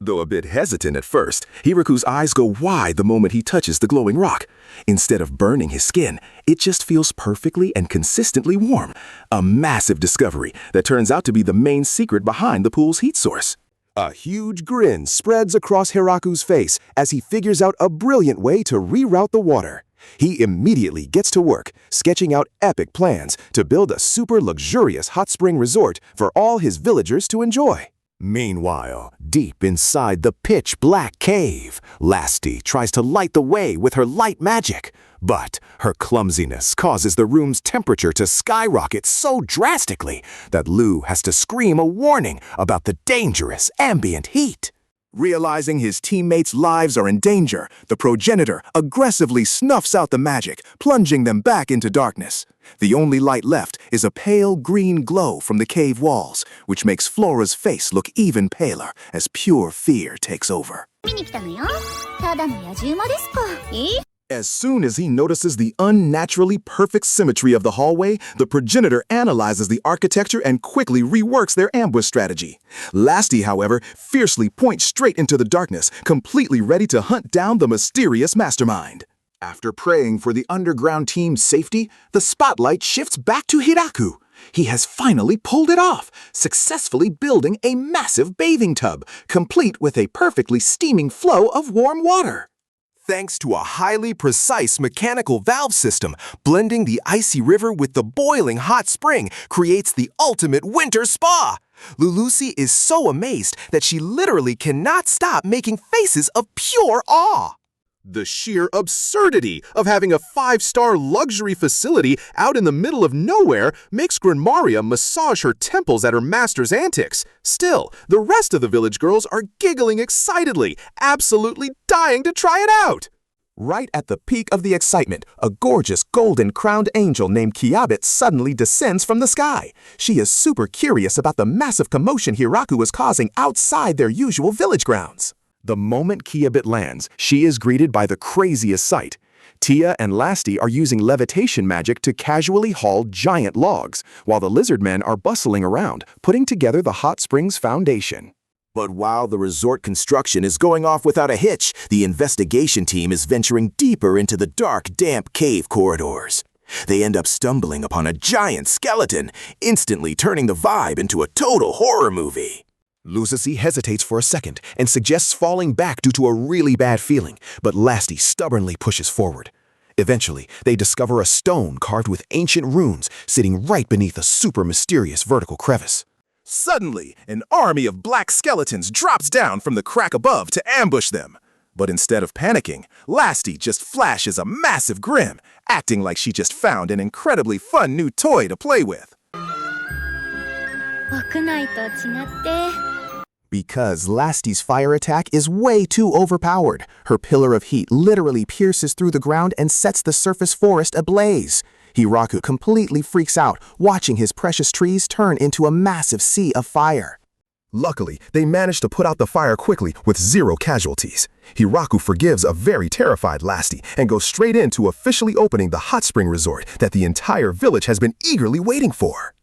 Though a bit hesitant at first, Hiraku's eyes go wide the moment he touches the glowing rock. Instead of burning his skin, it just feels perfectly and consistently warm. A massive discovery that turns out to be the main secret behind the pool's heat source. A huge grin spreads across Hiraku's face as he figures out a brilliant way to reroute the water. He immediately gets to work, sketching out epic plans to build a super luxurious hot spring resort for all his villagers to enjoy. Meanwhile, deep inside the pitch-black cave, Lasty tries to light the way with her light magic. But her clumsiness causes the room's temperature to skyrocket so drastically that Lu has to scream a warning about the dangerous ambient heat. Realizing his teammates' lives are in danger, the progenitor aggressively snuffs out the magic, plunging them back into darkness. The only light left is a pale green glow from the cave walls, which makes Flora's face look even paler as pure fear takes over. As soon as he notices the unnaturally perfect symmetry of the hallway, the progenitor analyzes the architecture and quickly reworks their ambush strategy. Lasty, however, fiercely points straight into the darkness, completely ready to hunt down the mysterious mastermind. After praying for the underground team's safety, the spotlight shifts back to Hiraku. He has finally pulled it off, successfully building a massive bathing tub, complete with a perfectly steaming flow of warm water. Thanks to a highly precise mechanical valve system, blending the icy river with the boiling hot spring creates the ultimate winter spa. Lulusi is so amazed that she literally cannot stop making faces of pure awe. The sheer absurdity of having a 5-star luxury facility out in the middle of nowhere makes Granmaria massage her temples at her master's antics. Still, the rest of the village girls are giggling excitedly, absolutely dying to try it out. Right at the peak of the excitement, a gorgeous golden-crowned angel named Kiabit suddenly descends from the sky. She is super curious about the massive commotion Hiraku is causing outside their usual village grounds. The moment Kiabit lands, she is greeted by the craziest sight. Tia and Lasti are using levitation magic to casually haul giant logs, while the lizard men are bustling around, putting together the hot springs foundation. But while the resort construction is going off without a hitch, the investigation team is venturing deeper into the dark, damp cave corridors. They end up stumbling upon a giant skeleton, instantly turning the vibe into a total horror movie. Lucicy hesitates for a second and suggests falling back due to a really bad feeling, but Lasti stubbornly pushes forward. Eventually, they discover a stone carved with ancient runes sitting right beneath a super mysterious vertical crevice. Suddenly, an army of black skeletons drops down from the crack above to ambush them. But instead of panicking, Lasti just flashes a massive grin, acting like she just found an incredibly fun new toy to play with. Because Lasti's fire attack is way too overpowered. Her pillar of heat literally pierces through the ground and sets the surface forest ablaze. Hiraku completely freaks out, watching his precious trees turn into a massive sea of fire. Luckily, they manage to put out the fire quickly with 0 casualties. Hiraku forgives a very terrified Lasti and goes straight into officially opening the hot spring resort that the entire village has been eagerly waiting for.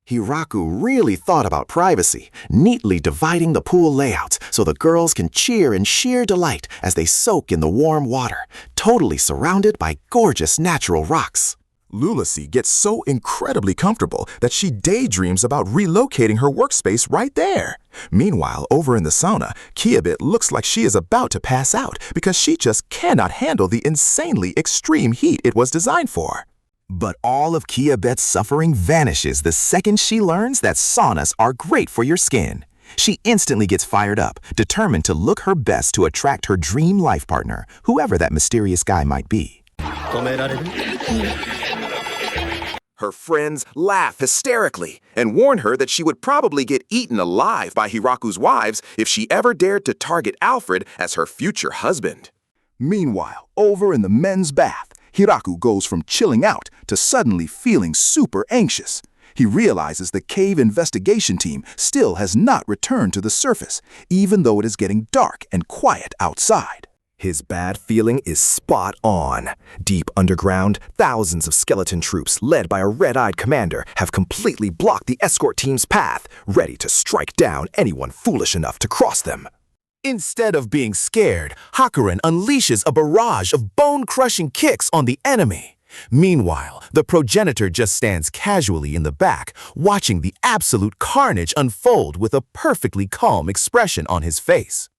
Hiraku really thought about privacy, neatly dividing the pool layouts so the girls can cheer in sheer delight as they soak in the warm water, totally surrounded by gorgeous natural rocks. Lucy gets so incredibly comfortable that she daydreams about relocating her workspace right there. Meanwhile, over in the sauna, Kiabit looks like she is about to pass out because she just cannot handle the insanely extreme heat it was designed for. But all of Kiabet's suffering vanishes the second she learns that saunas are great for your skin. She instantly gets fired up, determined to look her best to attract her dream life partner, whoever that mysterious guy might be. Her friends laugh hysterically and warn her that she would probably get eaten alive by Hiraku's wives if she ever dared to target Alfred as her future husband. Meanwhile, over in the men's bath, Hiraku goes from chilling out to suddenly feeling super anxious. He realizes the cave investigation team still has not returned to the surface, even though it is getting dark and quiet outside. His bad feeling is spot on. Deep underground, thousands of skeleton troops led by a red-eyed commander have completely blocked the escort team's path, ready to strike down anyone foolish enough to cross them. Instead of being scared, Hakuren unleashes a barrage of bone-crushing kicks on the enemy. Meanwhile, the progenitor just stands casually in the back, watching the absolute carnage unfold with a perfectly calm expression on his face.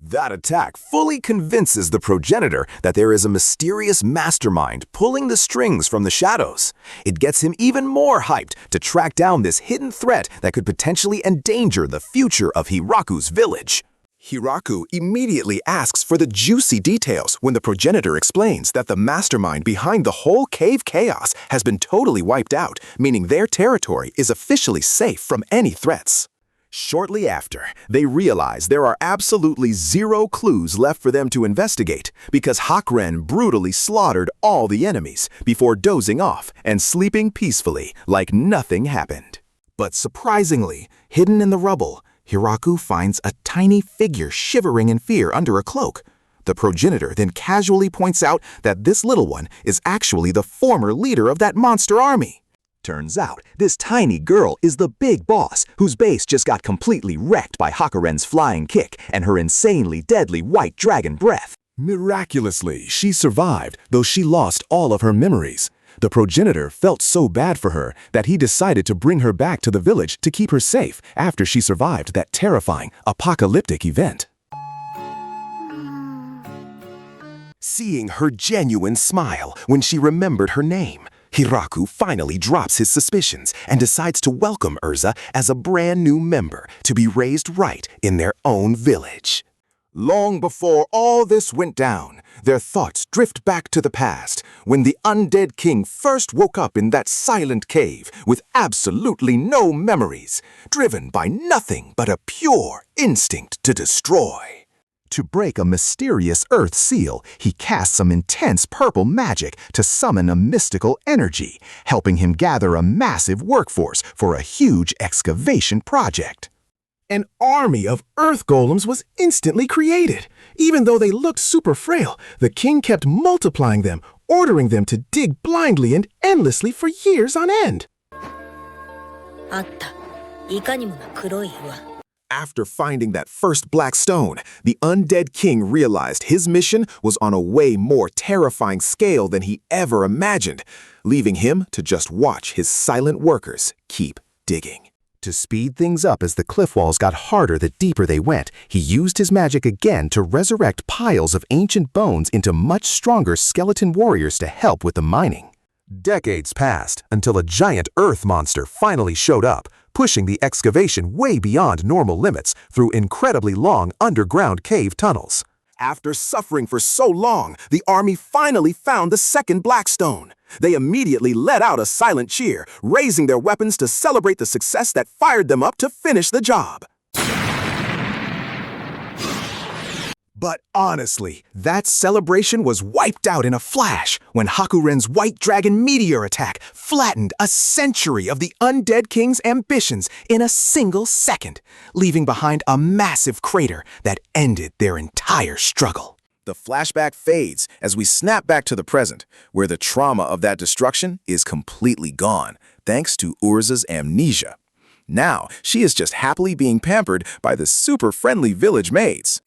That attack fully convinces the progenitor that there is a mysterious mastermind pulling the strings from the shadows. It gets him even more hyped to track down this hidden threat that could potentially endanger the future of Hiraku's village. Hiraku immediately asks for the juicy details when the progenitor explains that the mastermind behind the whole cave chaos has been totally wiped out, meaning their territory is officially safe from any threats. Shortly after, they realize there are absolutely 0 clues left for them to investigate because Hakuren brutally slaughtered all the enemies before dozing off and sleeping peacefully like nothing happened. But surprisingly, hidden in the rubble, Hiraku finds a tiny figure shivering in fear under a cloak. The progenitor then casually points out that this little one is actually the former leader of that monster army. Turns out, this tiny girl is the big boss, whose base just got completely wrecked by Hakuren's flying kick and her insanely deadly white dragon breath. Miraculously, she survived, though she lost all of her memories. The progenitor felt so bad for her that he decided to bring her back to the village to keep her safe after she survived that terrifying, apocalyptic event. Seeing her genuine smile when she remembered her name, Hiraku finally drops his suspicions and decides to welcome Urza as a brand new member to be raised right in their own village. Long before all this went down, their thoughts drift back to the past, when the undead king first woke up in that silent cave with absolutely no memories, driven by nothing but a pure instinct to destroy. To break a mysterious earth seal, he cast some intense purple magic to summon a mystical energy, helping him gather a massive workforce for a huge excavation project. An army of earth golems was instantly created. Even though they looked super frail, the king kept multiplying them, ordering them to dig blindly and endlessly for years on end. After finding that first black stone, the undead king realized his mission was on a way more terrifying scale than he ever imagined, leaving him to just watch his silent workers keep digging. To speed things up as the cliff walls got harder the deeper they went, he used his magic again to resurrect piles of ancient bones into much stronger skeleton warriors to help with the mining. Decades passed until a giant earth monster finally showed up, pushing the excavation way beyond normal limits through incredibly long underground cave tunnels. After suffering for so long, the army finally found the second black stone. They immediately let out a silent cheer, raising their weapons to celebrate the success that fired them up to finish the job. But honestly, that celebration was wiped out in a flash when Hakuren's white dragon meteor attack flattened a century of the undead king's ambitions in a single second, leaving behind a massive crater that ended their entire struggle. The flashback fades as we snap back to the present, where the trauma of that destruction is completely gone, thanks to Urza's amnesia. Now, she is just happily being pampered by the super-friendly village maids.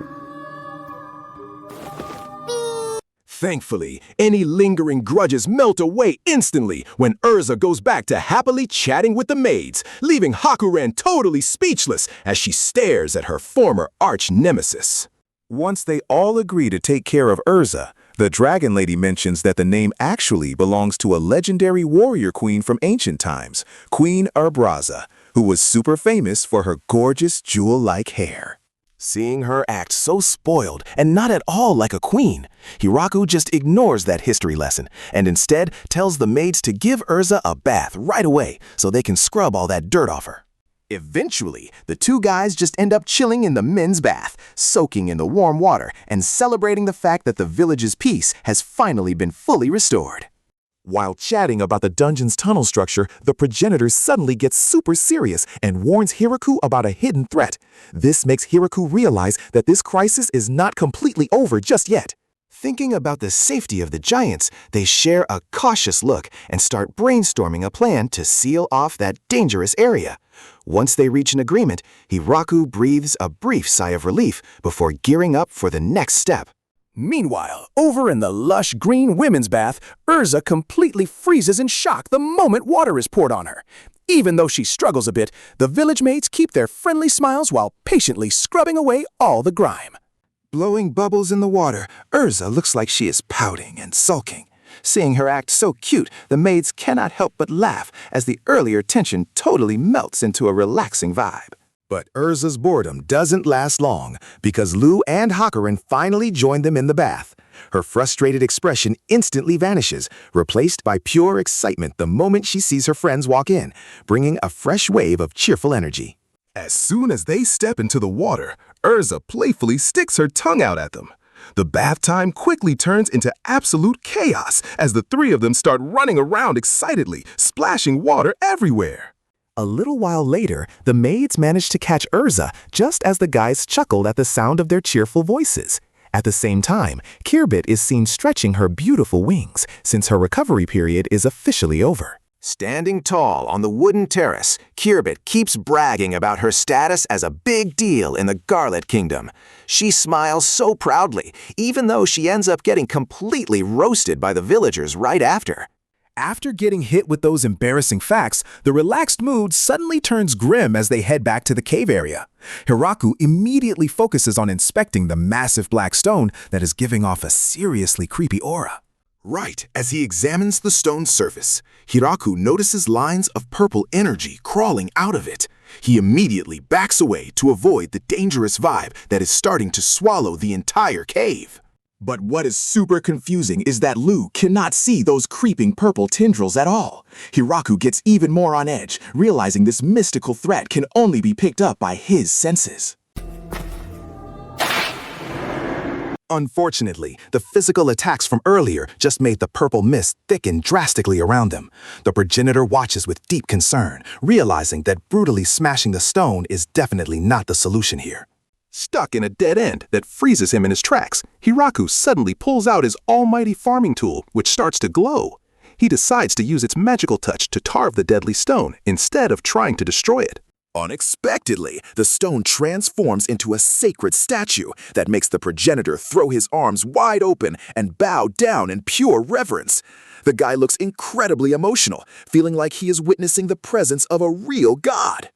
Thankfully, any lingering grudges melt away instantly when Urza goes back to happily chatting with the maids, leaving Hakuren totally speechless as she stares at her former arch-nemesis. Once they all agree to take care of Urza, the Dragon Lady mentions that the name actually belongs to a legendary warrior queen from ancient times, Queen Urbraza, who was super famous for her gorgeous jewel-like hair. Seeing her act so spoiled and not at all like a queen, Hiraku just ignores that history lesson and instead tells the maids to give Urza a bath right away so they can scrub all that dirt off her. Eventually, the two guys just end up chilling in the men's bath, soaking in the warm water and celebrating the fact that the village's peace has finally been fully restored. While chatting about the dungeon's tunnel structure, the progenitor suddenly gets super serious and warns Hiraku about a hidden threat. This makes Hiraku realize that this crisis is not completely over just yet. Thinking about the safety of the giants, they share a cautious look and start brainstorming a plan to seal off that dangerous area. Once they reach an agreement, Hiraku breathes a brief sigh of relief before gearing up for the next step. Meanwhile, over in the lush green women's bath, Urza completely freezes in shock the moment water is poured on her. Even though she struggles a bit, the village maids keep their friendly smiles while patiently scrubbing away all the grime. Blowing bubbles in the water, Urza looks like she is pouting and sulking. Seeing her act so cute, the maids cannot help but laugh as the earlier tension totally melts into a relaxing vibe. But Urza's boredom doesn't last long because Lu and Hakuren finally join them in the bath. Her frustrated expression instantly vanishes, replaced by pure excitement the moment she sees her friends walk in, bringing a fresh wave of cheerful energy. As soon as they step into the water, Urza playfully sticks her tongue out at them. The bath time quickly turns into absolute chaos as the three of them start running around excitedly, splashing water everywhere. A little while later, the maids managed to catch Urza just as the guys chuckled at the sound of their cheerful voices. At the same time, Kirbit is seen stretching her beautiful wings since her recovery period is officially over. Standing tall on the wooden terrace, Kirbit keeps bragging about her status as a big deal in the Garlet Kingdom. She smiles so proudly, even though she ends up getting completely roasted by the villagers right after. After getting hit with those embarrassing facts, the relaxed mood suddenly turns grim as they head back to the cave area. Hiraku immediately focuses on inspecting the massive black stone that is giving off a seriously creepy aura. Right as he examines the stone's surface, Hiraku notices lines of purple energy crawling out of it. He immediately backs away to avoid the dangerous vibe that is starting to swallow the entire cave. But what is super confusing is that Lu cannot see those creeping purple tendrils at all. Hiraku gets even more on edge, realizing this mystical threat can only be picked up by his senses. Unfortunately, the physical attacks from earlier just made the purple mist thicken drastically around them. The progenitor watches with deep concern, realizing that brutally smashing the stone is definitely not the solution here. Stuck in a dead end that freezes him in his tracks, Hiraku suddenly pulls out his almighty farming tool, which starts to glow. He decides to use its magical touch to carve the deadly stone instead of trying to destroy it. Unexpectedly, the stone transforms into a sacred statue that makes the progenitor throw his arms wide open and bow down in pure reverence. The guy looks incredibly emotional, feeling like he is witnessing the presence of a real god.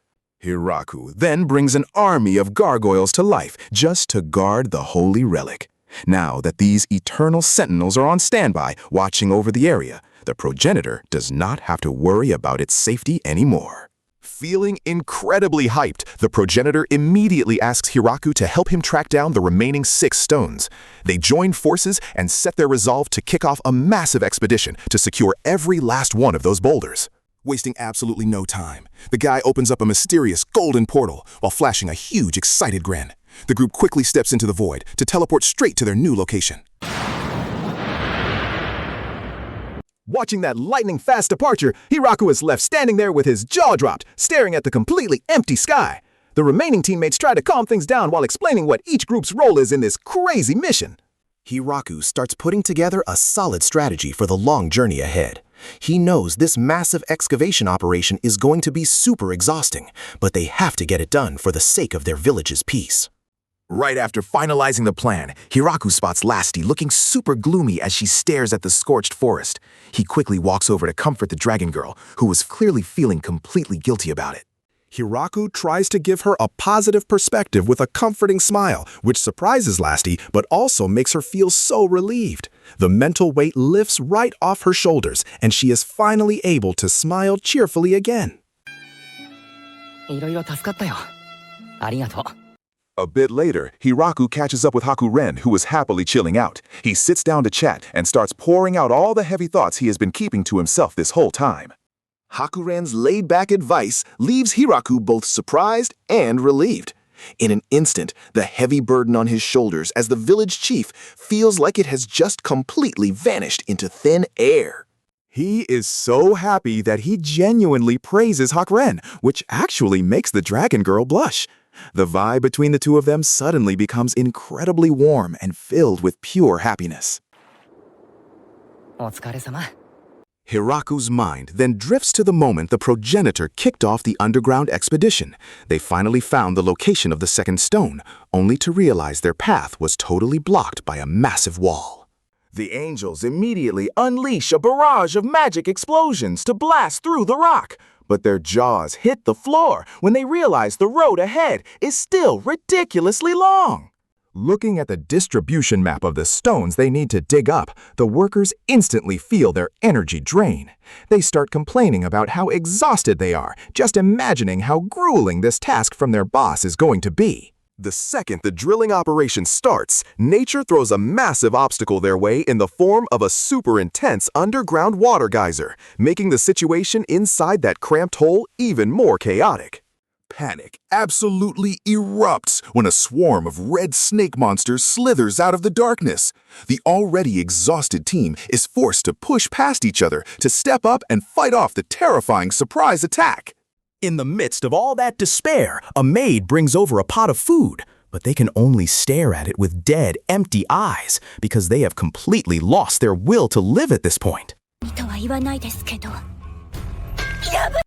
Hiraku then brings an army of gargoyles to life just to guard the holy relic. Now that these eternal sentinels are on standby, watching over the area, the progenitor does not have to worry about its safety anymore. Feeling incredibly hyped, the progenitor immediately asks Hiraku to help him track down the remaining 6 stones. They join forces and set their resolve to kick off a massive expedition to secure every last one of those boulders. Wasting absolutely no time, the guy opens up a mysterious golden portal while flashing a huge, excited grin. The group quickly steps into the void to teleport straight to their new location. Watching that lightning-fast departure, Hiraku is left standing there with his jaw dropped, staring at the completely empty sky. The remaining teammates try to calm things down while explaining what each group's role is in this crazy mission. Hiraku starts putting together a solid strategy for the long journey ahead. He knows this massive excavation operation is going to be super exhausting, but they have to get it done for the sake of their village's peace. Right after finalizing the plan, Hiraku spots Lasti looking super gloomy as she stares at the scorched forest. He quickly walks over to comfort the dragon girl, who was clearly feeling completely guilty about it. Hiraku tries to give her a positive perspective with a comforting smile, which surprises Lasti but also makes her feel so relieved. The mental weight lifts right off her shoulders, and she is finally able to smile cheerfully again. A bit later, Hiraku catches up with Hakuren, who is happily chilling out. He sits down to chat and starts pouring out all the heavy thoughts he has been keeping to himself this whole time. Hakuren's laid-back advice leaves Hiraku both surprised and relieved. In an instant, the heavy burden on his shoulders as the village chief feels like it has just completely vanished into thin air. He is so happy that he genuinely praises Hakuren, which actually makes the dragon girl blush. The vibe between the two of them suddenly becomes incredibly warm and filled with pure happiness. Hiraku's mind then drifts to the moment the progenitor kicked off the underground expedition. They finally found the location of the second stone, only to realize their path was totally blocked by a massive wall. The angels immediately unleash a barrage of magic explosions to blast through the rock. But their jaws hit the floor when they realize the road ahead is still ridiculously long. Looking at the distribution map of the stones they need to dig up, the workers instantly feel their energy drain. They start complaining about how exhausted they are, just imagining how grueling this task from their boss is going to be. The second the drilling operation starts, nature throws a massive obstacle their way in the form of a super intense underground water geyser, making the situation inside that cramped hole even more chaotic. Panic absolutely erupts when a swarm of red snake monsters slithers out of the darkness. The already exhausted team is forced to push past each other to step up and fight off the terrifying surprise attack. In the midst of all that despair, a maid brings over a pot of food, but they can only stare at it with dead, empty eyes because they have completely lost their will to live at this point.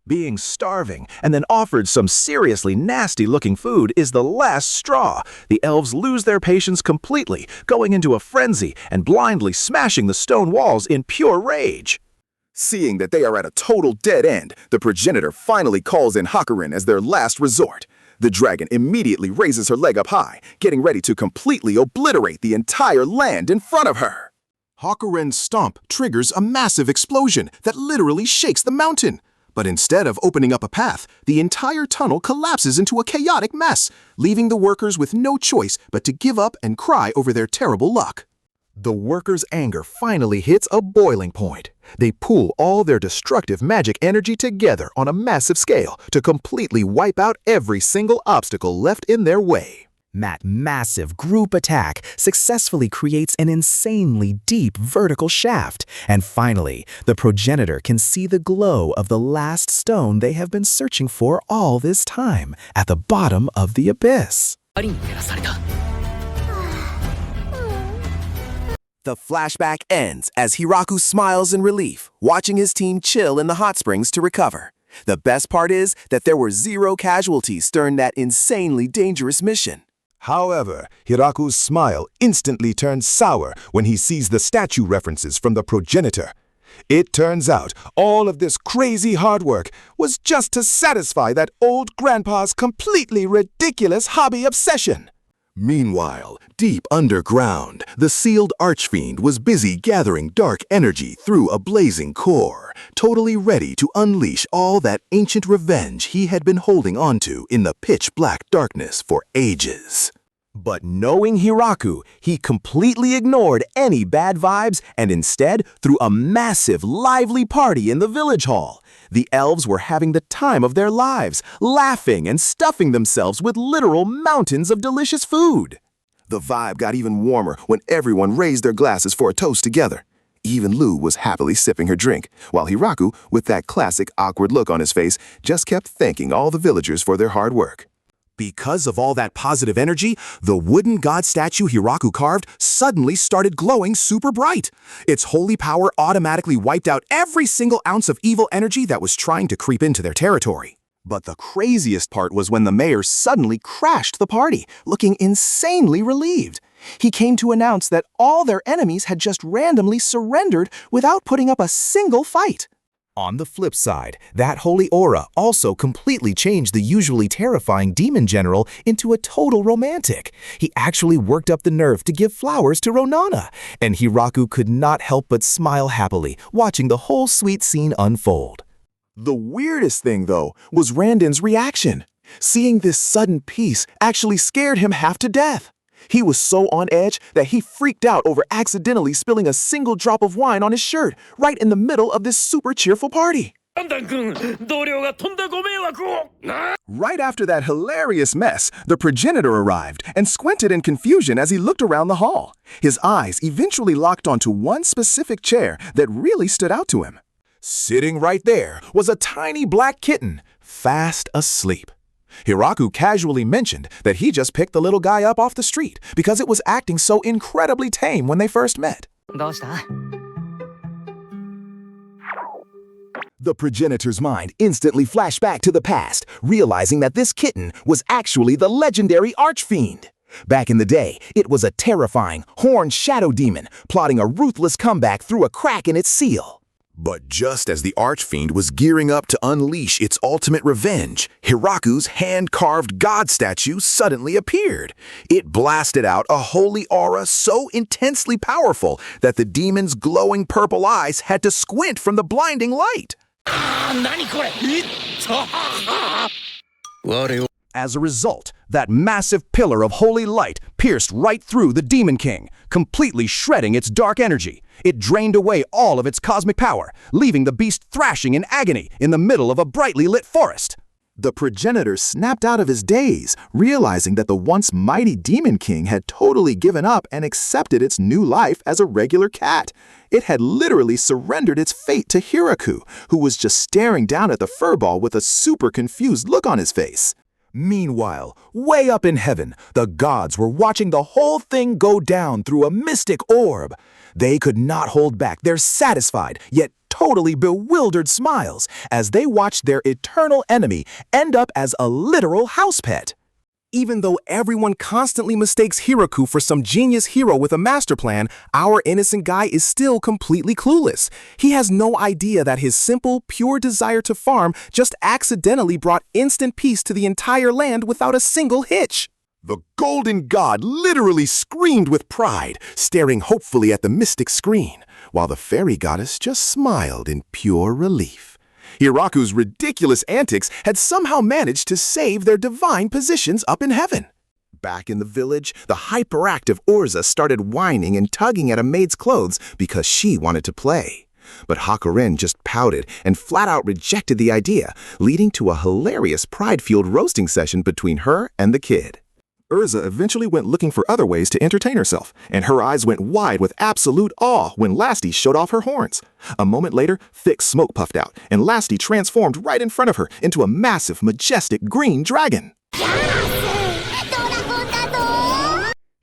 Being starving and then offered some seriously nasty-looking food is the last straw. The elves lose their patience completely, going into a frenzy and blindly smashing the stone walls in pure rage. Seeing that they are at a total dead end, the progenitor finally calls in Hakuren as their last resort. The dragon immediately raises her leg up high, getting ready to completely obliterate the entire land in front of her. Hakuren's stomp triggers a massive explosion that literally shakes the mountain. But instead of opening up a path, the entire tunnel collapses into a chaotic mess, leaving the workers with no choice but to give up and cry over their terrible luck. The workers' anger finally hits a boiling point. They pool all their destructive magic energy together on a massive scale to completely wipe out every single obstacle left in their way. That massive group attack successfully creates an insanely deep vertical shaft, and finally, the progenitor can see the glow of the last stone they have been searching for all this time at the bottom of the abyss. The flashback ends as Hiraku smiles in relief, watching his team chill in the hot springs to recover. The best part is that there were 0 casualties during that insanely dangerous mission. However, Hiraku's smile instantly turns sour when he sees the statue references from the progenitor. It turns out all of this crazy hard work was just to satisfy that old grandpa's completely ridiculous hobby obsession. Meanwhile, deep underground, the sealed archfiend was busy gathering dark energy through a blazing core, totally ready to unleash all that ancient revenge he had been holding onto in the pitch-black darkness for ages. But knowing Hiraku, he completely ignored any bad vibes and instead threw a massive, lively party in the village hall. The elves were having the time of their lives, laughing and stuffing themselves with literal mountains of delicious food. The vibe got even warmer when everyone raised their glasses for a toast together. Even Lou was happily sipping her drink, while Hiraku, with that classic awkward look on his face, just kept thanking all the villagers for their hard work. Because of all that positive energy, the wooden god statue Hiraku carved suddenly started glowing super bright. Its holy power automatically wiped out every single ounce of evil energy that was trying to creep into their territory. But the craziest part was when the mayor suddenly crashed the party, looking insanely relieved. He came to announce that all their enemies had just randomly surrendered without putting up a single fight. On the flip side, that holy aura also completely changed the usually terrifying demon general into a total romantic. He actually worked up the nerve to give flowers to Ronana, and Hiraku could not help but smile happily, watching the whole sweet scene unfold. The weirdest thing, though, was Randon's reaction. Seeing this sudden peace actually scared him half to death. He was so on edge that he freaked out over accidentally spilling a single drop of wine on his shirt right in the middle of this super cheerful party. Right after that hilarious mess, the progenitor arrived and squinted in confusion as he looked around the hall. His eyes eventually locked onto one specific chair that really stood out to him. Sitting right there was a tiny black kitten, fast asleep. Hiraku casually mentioned that he just picked the little guy up off the street because it was acting so incredibly tame when they first met. The progenitor's mind instantly flashed back to the past, realizing that this kitten was actually the legendary Archfiend. Back in the day, it was a terrifying, horned shadow demon plotting a ruthless comeback through a crack in its seal. But just as the Archfiend was gearing up to unleash its ultimate revenge, Hiraku's hand-carved god statue suddenly appeared. It blasted out a holy aura so intensely powerful that the demon's glowing purple eyes had to squint from the blinding light. As a result, that massive pillar of holy light pierced right through the Demon King, completely shredding its dark energy. It drained away all of its cosmic power, leaving the beast thrashing in agony in the middle of a brightly lit forest. The progenitor snapped out of his daze, realizing that the once mighty Demon King had totally given up and accepted its new life as a regular cat. It had literally surrendered its fate to Hiraku, who was just staring down at the furball with a super confused look on his face. Meanwhile, way up in heaven, the gods were watching the whole thing go down through a mystic orb. They could not hold back their satisfied, yet totally bewildered smiles as they watched their eternal enemy end up as a literal house pet. Even though everyone constantly mistakes Hiraku for some genius hero with a master plan, our innocent guy is still completely clueless. He has no idea that his simple, pure desire to farm just accidentally brought instant peace to the entire land without a single hitch. The golden god literally screamed with pride, staring hopefully at the mystic screen, while the fairy goddess just smiled in pure relief. Hiraku's ridiculous antics had somehow managed to save their divine positions up in heaven. Back in the village, the hyperactive Urza started whining and tugging at a maid's clothes because she wanted to play. But Hakuren just pouted and flat out rejected the idea, leading to a hilarious pride-fueled roasting session between her and the kid. Urza eventually went looking for other ways to entertain herself, and her eyes went wide with absolute awe when Lasty showed off her horns. A moment later, thick smoke puffed out, and Lasty transformed right in front of her into a massive, majestic green dragon.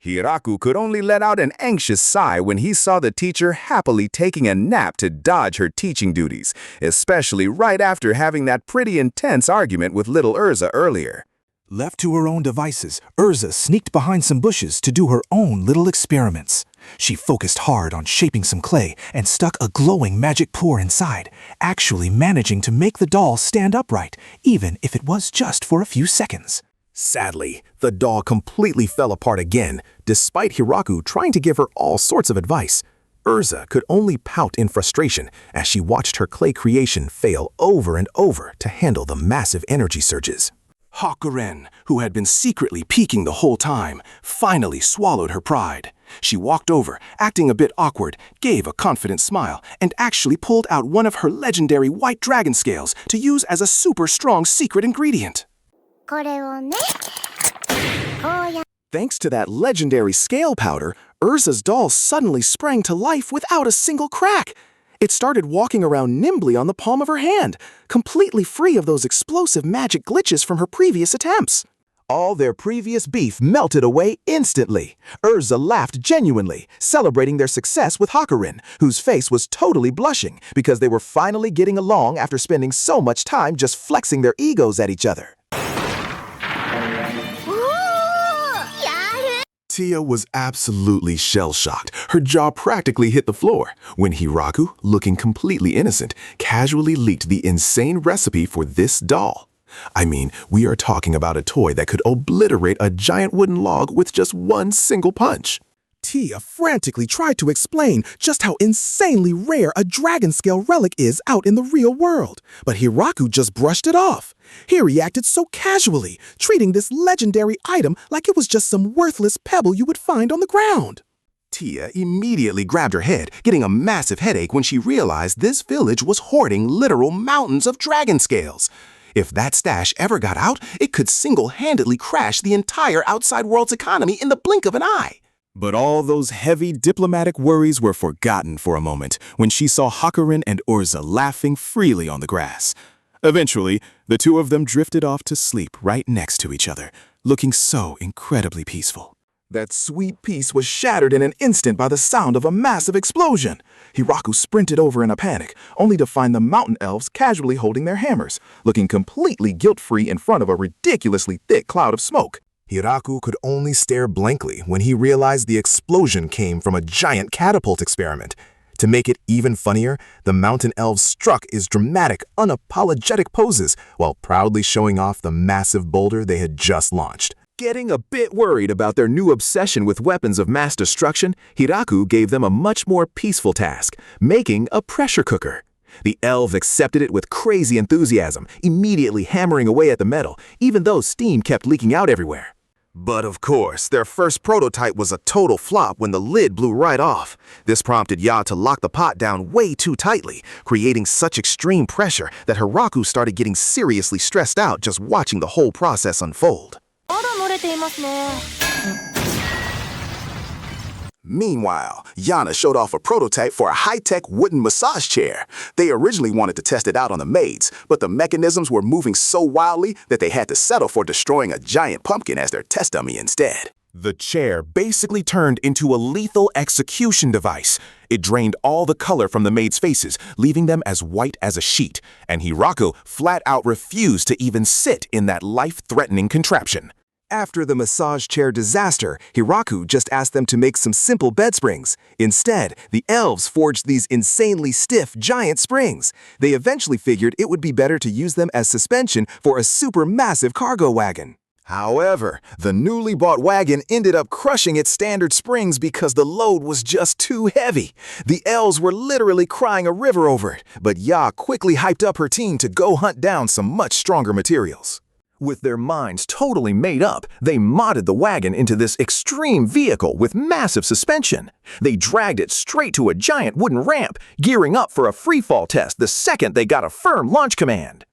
Hiraku could only let out an anxious sigh when he saw the teacher happily taking a nap to dodge her teaching duties, especially right after having that pretty intense argument with little Urza earlier. Left to her own devices, Urza sneaked behind some bushes to do her own little experiments. She focused hard on shaping some clay and stuck a glowing magic pour inside, actually managing to make the doll stand upright, even if it was just for a few seconds. Sadly, the doll completely fell apart again, despite Hiraku trying to give her all sorts of advice. Urza could only pout in frustration as she watched her clay creation fail over and over to handle the massive energy surges. Hakuren, who had been secretly peeking the whole time, finally swallowed her pride. She walked over, acting a bit awkward, gave a confident smile, and actually pulled out one of her legendary white dragon scales to use as a super strong secret ingredient. Thanks to that legendary scale powder, Urza's doll suddenly sprang to life without a single crack. It started walking around nimbly on the palm of her hand, completely free of those explosive magic glitches from her previous attempts. All their previous beef melted away instantly. Urza laughed genuinely, celebrating their success with Hakuren, whose face was totally blushing because they were finally getting along after spending so much time just flexing their egos at each other. Tia was absolutely shell-shocked. Her jaw practically hit the floor when Hiraku, looking completely innocent, casually leaked the insane recipe for this doll. I mean, we are talking about a toy that could obliterate a giant wooden log with just one single punch. Tia frantically tried to explain just how insanely rare a dragon scale relic is out in the real world, but Hiraku just brushed it off. He reacted so casually, treating this legendary item like it was just some worthless pebble you would find on the ground. Tia immediately grabbed her head, getting a massive headache when she realized this village was hoarding literal mountains of dragon scales. If that stash ever got out, it could single-handedly crash the entire outside world's economy in the blink of an eye. But all those heavy diplomatic worries were forgotten for a moment when she saw Hakuren and Urza laughing freely on the grass. Eventually, the two of them drifted off to sleep right next to each other, looking so incredibly peaceful. That sweet peace was shattered in an instant by the sound of a massive explosion. Hiraku sprinted over in a panic, only to find the mountain elves casually holding their hammers, looking completely guilt-free in front of a ridiculously thick cloud of smoke. Hiraku could only stare blankly when he realized the explosion came from a giant catapult experiment. To make it even funnier, the mountain elves struck his dramatic, unapologetic poses while proudly showing off the massive boulder they had just launched. Getting a bit worried about their new obsession with weapons of mass destruction, Hiraku gave them a much more peaceful task, making a pressure cooker. The elves accepted it with crazy enthusiasm, immediately hammering away at the metal, even though steam kept leaking out everywhere. But of course, their first prototype was a total flop when the lid blew right off. This prompted Ya to lock the pot down way too tightly, creating such extreme pressure that Hiraku started getting seriously stressed out just watching the whole process unfold. Meanwhile, Yana showed off a prototype for a high-tech wooden massage chair. They originally wanted to test it out on the maids, but the mechanisms were moving so wildly that they had to settle for destroying a giant pumpkin as their test dummy instead. The chair basically turned into a lethal execution device. It drained all the color from the maids' faces, leaving them as white as a sheet, and Hiraku flat out refused to even sit in that life-threatening contraption. After the massage chair disaster, Hiraku just asked them to make some simple bed springs. Instead, the elves forged these insanely stiff giant springs. They eventually figured it would be better to use them as suspension for a super massive cargo wagon. However, the newly bought wagon ended up crushing its standard springs because the load was just too heavy. The elves were literally crying a river over it, but Ya quickly hyped up her team to go hunt down some much stronger materials. With their minds totally made up, they modded the wagon into this extreme vehicle with massive suspension. They dragged it straight to a giant wooden ramp, gearing up for a freefall test the second they got a firm launch command.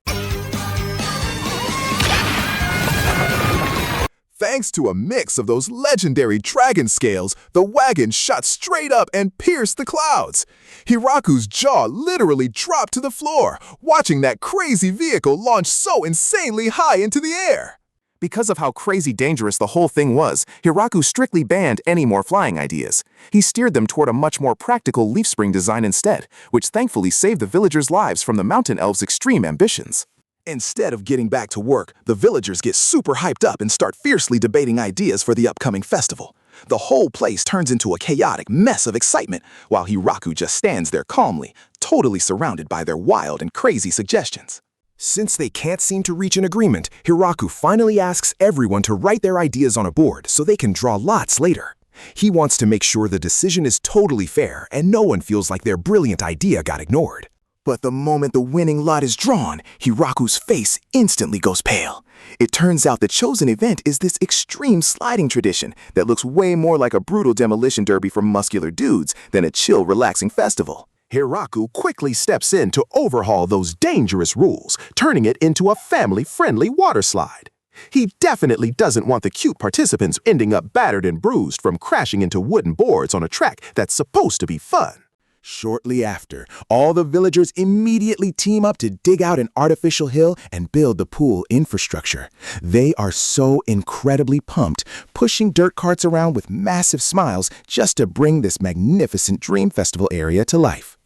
Thanks to a mix of those legendary dragon scales, the wagon shot straight up and pierced the clouds. Hiraku's jaw literally dropped to the floor, watching that crazy vehicle launch so insanely high into the air. Because of how crazy dangerous the whole thing was, Hiraku strictly banned any more flying ideas. He steered them toward a much more practical leaf spring design instead, which thankfully saved the villagers' lives from the mountain elves' extreme ambitions. Instead of getting back to work, the villagers get super hyped up and start fiercely debating ideas for the upcoming festival. The whole place turns into a chaotic mess of excitement, while Hiraku just stands there calmly, totally surrounded by their wild and crazy suggestions. Since they can't seem to reach an agreement, Hiraku finally asks everyone to write their ideas on a board so they can draw lots later. He wants to make sure the decision is totally fair and no one feels like their brilliant idea got ignored. But the moment the winning lot is drawn, Hiraku's face instantly goes pale. It turns out the chosen event is this extreme sliding tradition that looks way more like a brutal demolition derby for muscular dudes than a chill, relaxing festival. Hiraku quickly steps in to overhaul those dangerous rules, turning it into a family-friendly water slide. He definitely doesn't want the cute participants ending up battered and bruised from crashing into wooden boards on a track that's supposed to be fun. Shortly after, all the villagers immediately team up to dig out an artificial hill and build the pool infrastructure. They are so incredibly pumped, pushing dirt carts around with massive smiles just to bring this magnificent Dream Festival area to life.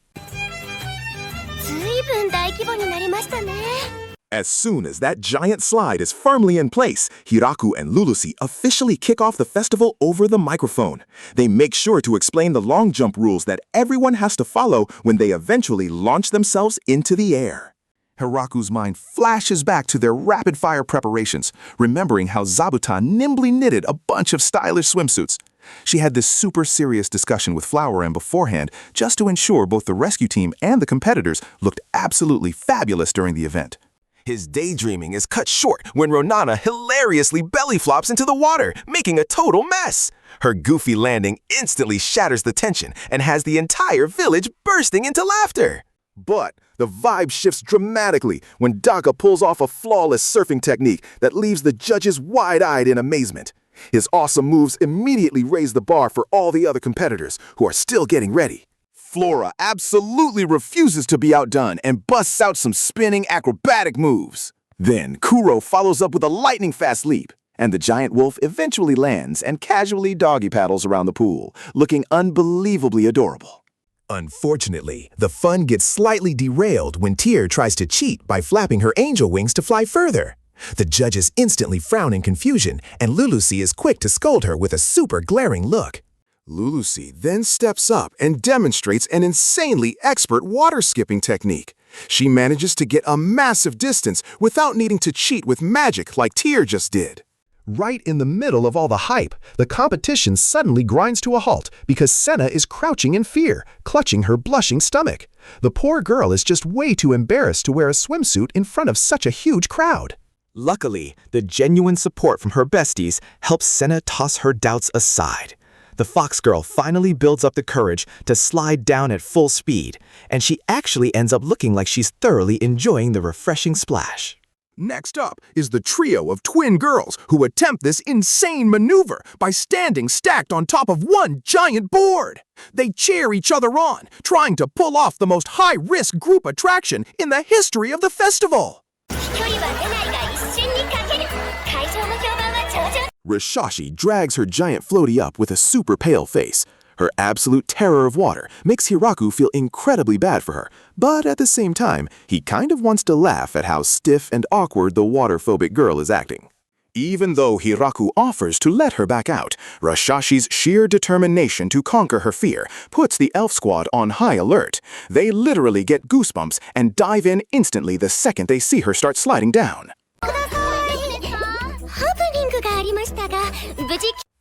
As soon as that giant slide is firmly in place, Hiraku and Lulusi officially kick off the festival over the microphone. They make sure to explain the long jump rules that everyone has to follow when they eventually launch themselves into the air. Hiraku's mind flashes back to their rapid-fire preparations, remembering how Zabuton nimbly knitted a bunch of stylish swimsuits. She had this super serious discussion with Flower M beforehand just to ensure both the rescue team and the competitors looked absolutely fabulous during the event. His daydreaming is cut short when Ronana hilariously belly flops into the water, making a total mess. Her goofy landing instantly shatters the tension and has the entire village bursting into laughter. But the vibe shifts dramatically when Daka pulls off a flawless surfing technique that leaves the judges wide-eyed in amazement. His awesome moves immediately raise the bar for all the other competitors who are still getting ready. Flora absolutely refuses to be outdone and busts out some spinning acrobatic moves. Then Kuro follows up with a lightning-fast leap, and the giant wolf eventually lands and casually doggy paddles around the pool, looking unbelievably adorable. Unfortunately, the fun gets slightly derailed when Tyr tries to cheat by flapping her angel wings to fly further. The judges instantly frown in confusion, and Lulusi is quick to scold her with a super glaring look. Lulusi then steps up and demonstrates an insanely expert water skipping technique. She manages to get a massive distance without needing to cheat with magic like Tyr just did. Right in the middle of all the hype, the competition suddenly grinds to a halt because Senna is crouching in fear, clutching her blushing stomach. The poor girl is just way too embarrassed to wear a swimsuit in front of such a huge crowd. Luckily, the genuine support from her besties helps Senna toss her doubts aside. The fox girl finally builds up the courage to slide down at full speed, and she actually ends up looking like she's thoroughly enjoying the refreshing splash. Next up is the trio of twin girls who attempt this insane maneuver by standing stacked on top of one giant board. They cheer each other on, trying to pull off the most high-risk group attraction in the history of the festival. Rishashi drags her giant floaty up with a super pale face. Her absolute terror of water makes Hiraku feel incredibly bad for her, but at the same time, he kind of wants to laugh at how stiff and awkward the water-phobic girl is acting. Even though Hiraku offers to let her back out, Rashashi's sheer determination to conquer her fear puts the elf squad on high alert. They literally get goosebumps and dive in instantly the second they see her start sliding down.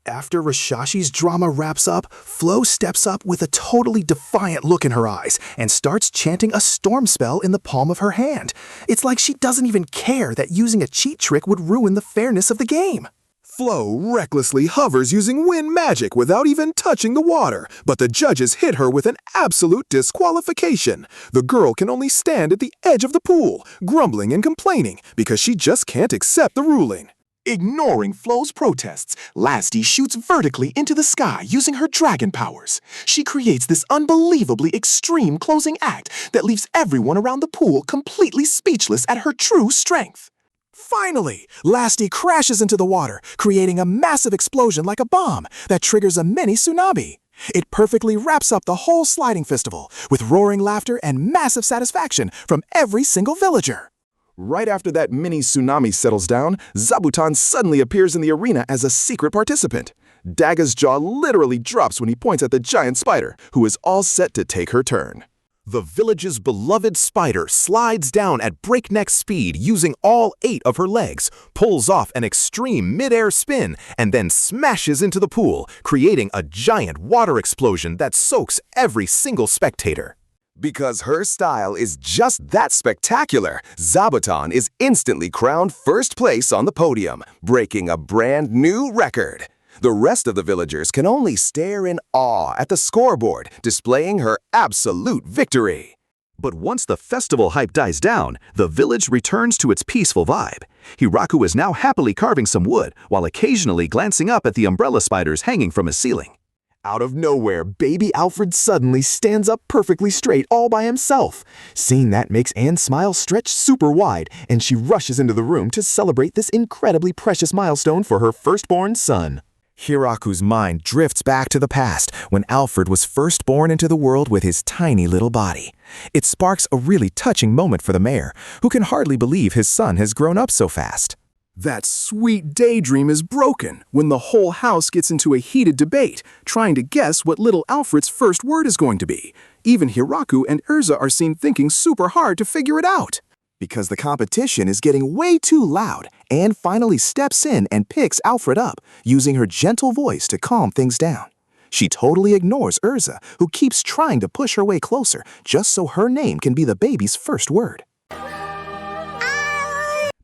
After Rashashi's drama wraps up, Flo steps up with a totally defiant look in her eyes and starts chanting a storm spell in the palm of her hand. It's like she doesn't even care that using a cheat trick would ruin the fairness of the game. Flo recklessly hovers using wind magic without even touching the water, but the judges hit her with an absolute disqualification. The girl can only stand at the edge of the pool, grumbling and complaining because she just can't accept the ruling. Ignoring Flo's protests, Lasty shoots vertically into the sky using her dragon powers. She creates this unbelievably extreme closing act that leaves everyone around the pool completely speechless at her true strength. Finally, Lasty crashes into the water, creating a massive explosion like a bomb that triggers a mini tsunami. It perfectly wraps up the whole sliding festival with roaring laughter and massive satisfaction from every single villager. Right after that mini tsunami settles down, Zabuton suddenly appears in the arena as a secret participant. Daga's jaw literally drops when he points at the giant spider, who is all set to take her turn. The village's beloved spider slides down at breakneck speed using all 8 of her legs, pulls off an extreme mid-air spin, and then smashes into the pool, creating a giant water explosion that soaks every single spectator. Because her style is just that spectacular, Zabuton is instantly crowned first place on the podium, breaking a brand new record. The rest of the villagers can only stare in awe at the scoreboard, displaying her absolute victory. But once the festival hype dies down, the village returns to its peaceful vibe. Hiraku is now happily carving some wood, while occasionally glancing up at the umbrella spiders hanging from his ceiling. Out of nowhere, baby Alfred suddenly stands up perfectly straight all by himself. Seeing that makes Anne's smile stretch super wide, and she rushes into the room to celebrate this incredibly precious milestone for her firstborn son. Hiraku's mind drifts back to the past when Alfred was first born into the world with his tiny little body. It sparks a really touching moment for the mayor, who can hardly believe his son has grown up so fast. That sweet daydream is broken when the whole house gets into a heated debate, trying to guess what little Alfred's first word is going to be. Even Hiraku and Urza are seen thinking super hard to figure it out. Because the competition is getting way too loud, Anne finally steps in and picks Alfred up, using her gentle voice to calm things down. She totally ignores Urza, who keeps trying to push her way closer just so her name can be the baby's first word.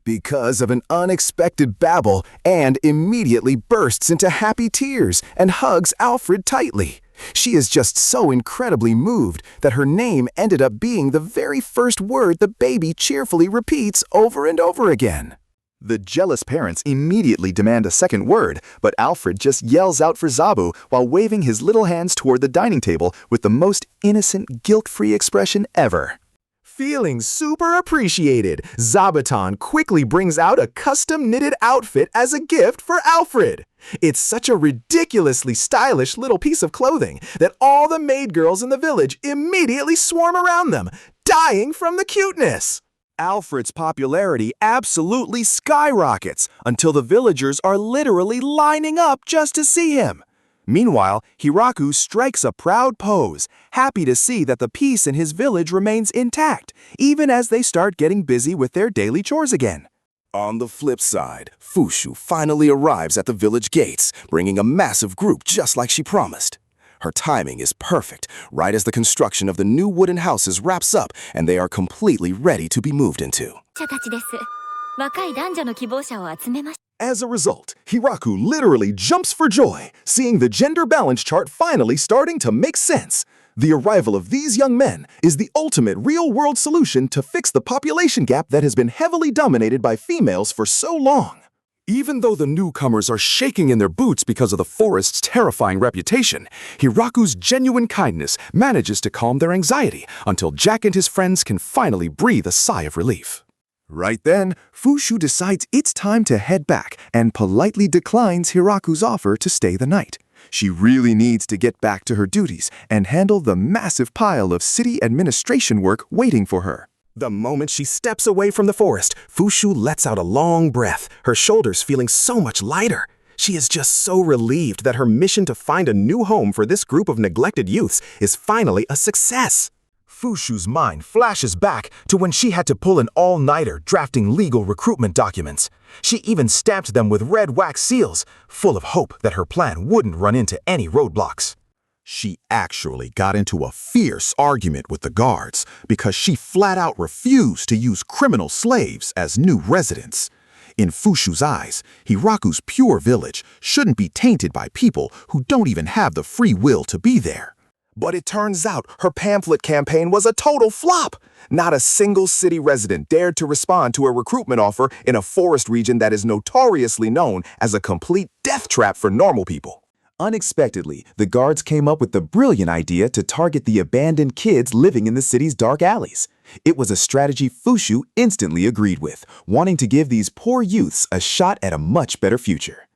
Because of an unexpected babble, Anne immediately bursts into happy tears and hugs Alfred tightly. She is just so incredibly moved that her name ended up being the very first word the baby cheerfully repeats over and over again. The jealous parents immediately demand a second word, but Alfred just yells out for Zabu while waving his little hands toward the dining table with the most innocent, guilt-free expression ever. Feeling super appreciated, Zabuton quickly brings out a custom-knitted outfit as a gift for Alfred. It's such a ridiculously stylish little piece of clothing that all the maid girls in the village immediately swarm around them, dying from the cuteness. Alfred's popularity absolutely skyrockets until the villagers are literally lining up just to see him. Meanwhile, Hiraku strikes a proud pose, happy to see that the peace in his village remains intact, even as they start getting busy with their daily chores again. On the flip side, Fushu finally arrives at the village gates, bringing a massive group just like she promised. Her timing is perfect, right as the construction of the new wooden houses wraps up and they are completely ready to be moved into. As a result, Hiraku literally jumps for joy, seeing the gender balance chart finally starting to make sense. The arrival of these young men is the ultimate real-world solution to fix the population gap that has been heavily dominated by females for so long. Even though the newcomers are shaking in their boots because of the forest's terrifying reputation, Hiraku's genuine kindness manages to calm their anxiety until Jack and his friends can finally breathe a sigh of relief. Right then, Fushu decides it's time to head back and politely declines Hiraku's offer to stay the night. She really needs to get back to her duties and handle the massive pile of city administration work waiting for her. The moment she steps away from the forest, Fushu lets out a long breath, her shoulders feeling so much lighter. She is just so relieved that her mission to find a new home for this group of neglected youths is finally a success. Fushu's mind flashes back to when she had to pull an all-nighter drafting legal recruitment documents. She even stamped them with red wax seals, full of hope that her plan wouldn't run into any roadblocks. She actually got into a fierce argument with the guards because she flat out refused to use criminal slaves as new residents. In Fushu's eyes, Hiraku's pure village shouldn't be tainted by people who don't even have the free will to be there. But it turns out her pamphlet campaign was a total flop. Not a single city resident dared to respond to a recruitment offer in a forest region that is notoriously known as a complete death trap for normal people. Unexpectedly, the guards came up with the brilliant idea to target the abandoned kids living in the city's dark alleys. It was a strategy Fushu instantly agreed with, wanting to give these poor youths a shot at a much better future.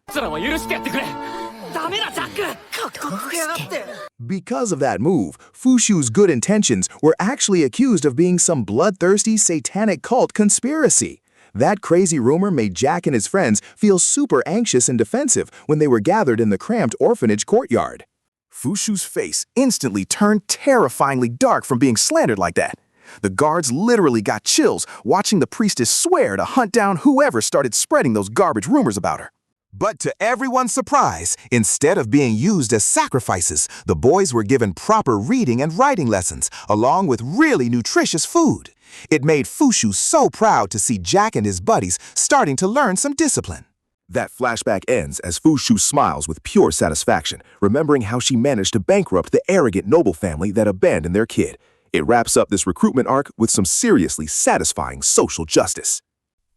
Because of that move, Fushu's good intentions were actually accused of being some bloodthirsty satanic cult conspiracy. That crazy rumor made Jack and his friends feel super anxious and defensive when they were gathered in the cramped orphanage courtyard. Fushu's face instantly turned terrifyingly dark from being slandered like that. The guards literally got chills watching the priestess swear to hunt down whoever started spreading those garbage rumors about her. But to everyone's surprise, instead of being used as sacrifices, the boys were given proper reading and writing lessons, along with really nutritious food. It made Fushu so proud to see Jack and his buddies starting to learn some discipline. That flashback ends as Fushu smiles with pure satisfaction, remembering how she managed to bankrupt the arrogant noble family that abandoned their kid. It wraps up this recruitment arc with some seriously satisfying social justice.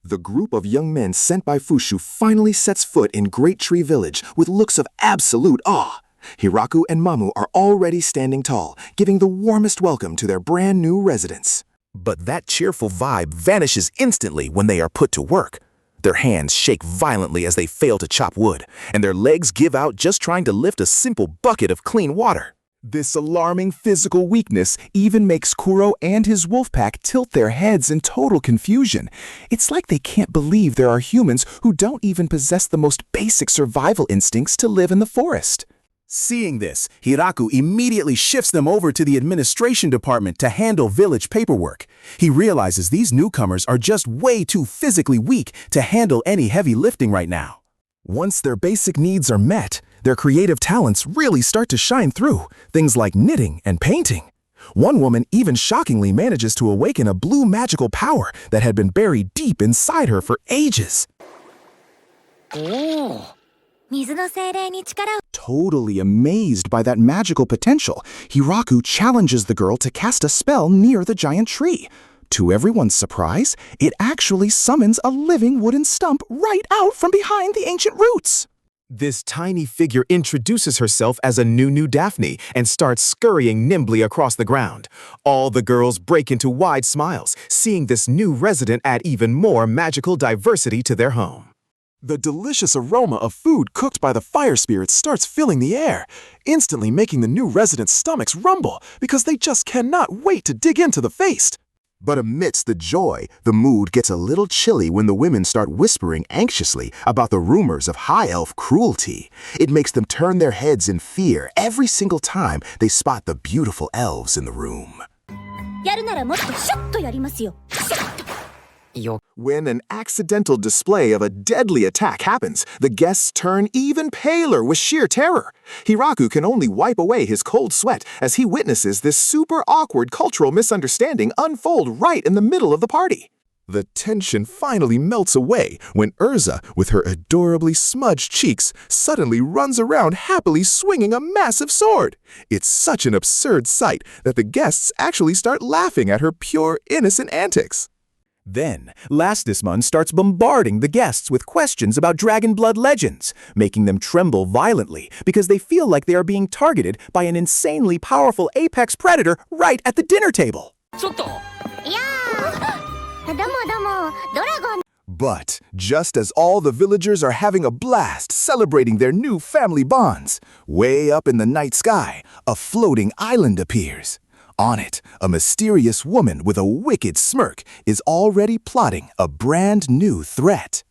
The group of young men sent by Fushu finally sets foot in Great Tree Village with looks of absolute awe. Hiraku and Mamu are already standing tall, giving the warmest welcome to their brand new residents. But that cheerful vibe vanishes instantly when they are put to work. Their hands shake violently as they fail to chop wood, and their legs give out just trying to lift a simple bucket of clean water. This alarming physical weakness even makes Kuro and his wolf pack tilt their heads in total confusion. It's like they can't believe there are humans who don't even possess the most basic survival instincts to live in the forest. Seeing this, Hiraku immediately shifts them over to the administration department to handle village paperwork. He realizes these newcomers are just way too physically weak to handle any heavy lifting right now. Once their basic needs are met, their creative talents really start to shine through, things like knitting and painting. One woman even shockingly manages to awaken a blue magical power that had been buried deep inside her for ages. Totally amazed by that magical potential, Hiraku challenges the girl to cast a spell near the giant tree. To everyone's surprise, it actually summons a living wooden stump right out from behind the ancient roots. This tiny figure introduces herself as a new Daphne and starts scurrying nimbly across the ground. All the girls break into wide smiles, seeing this new resident add even more magical diversity to their home. The delicious aroma of food cooked by the fire spirits starts filling the air, instantly making the new residents' stomachs rumble because they just cannot wait to dig into the feast. But amidst the joy, the mood gets a little chilly when the women start whispering anxiously about the rumors of high elf cruelty. It makes them turn their heads in fear every single time they spot the beautiful elves in the room. When an accidental display of a deadly attack happens, the guests turn even paler with sheer terror. Hiraku can only wipe away his cold sweat as he witnesses this super awkward cultural misunderstanding unfold right in the middle of the party. The tension finally melts away when Urza, with her adorably smudged cheeks, suddenly runs around happily swinging a massive sword. It's such an absurd sight that the guests actually start laughing at her pure, innocent antics. Then, Lastismun starts bombarding the guests with questions about dragon blood legends, making them tremble violently because they feel like they are being targeted by an insanely powerful apex predator right at the dinner table. But just as all the villagers are having a blast celebrating their new family bonds, way up in the night sky, a floating island appears. On it, a mysterious woman with a wicked smirk is already plotting a brand new threat.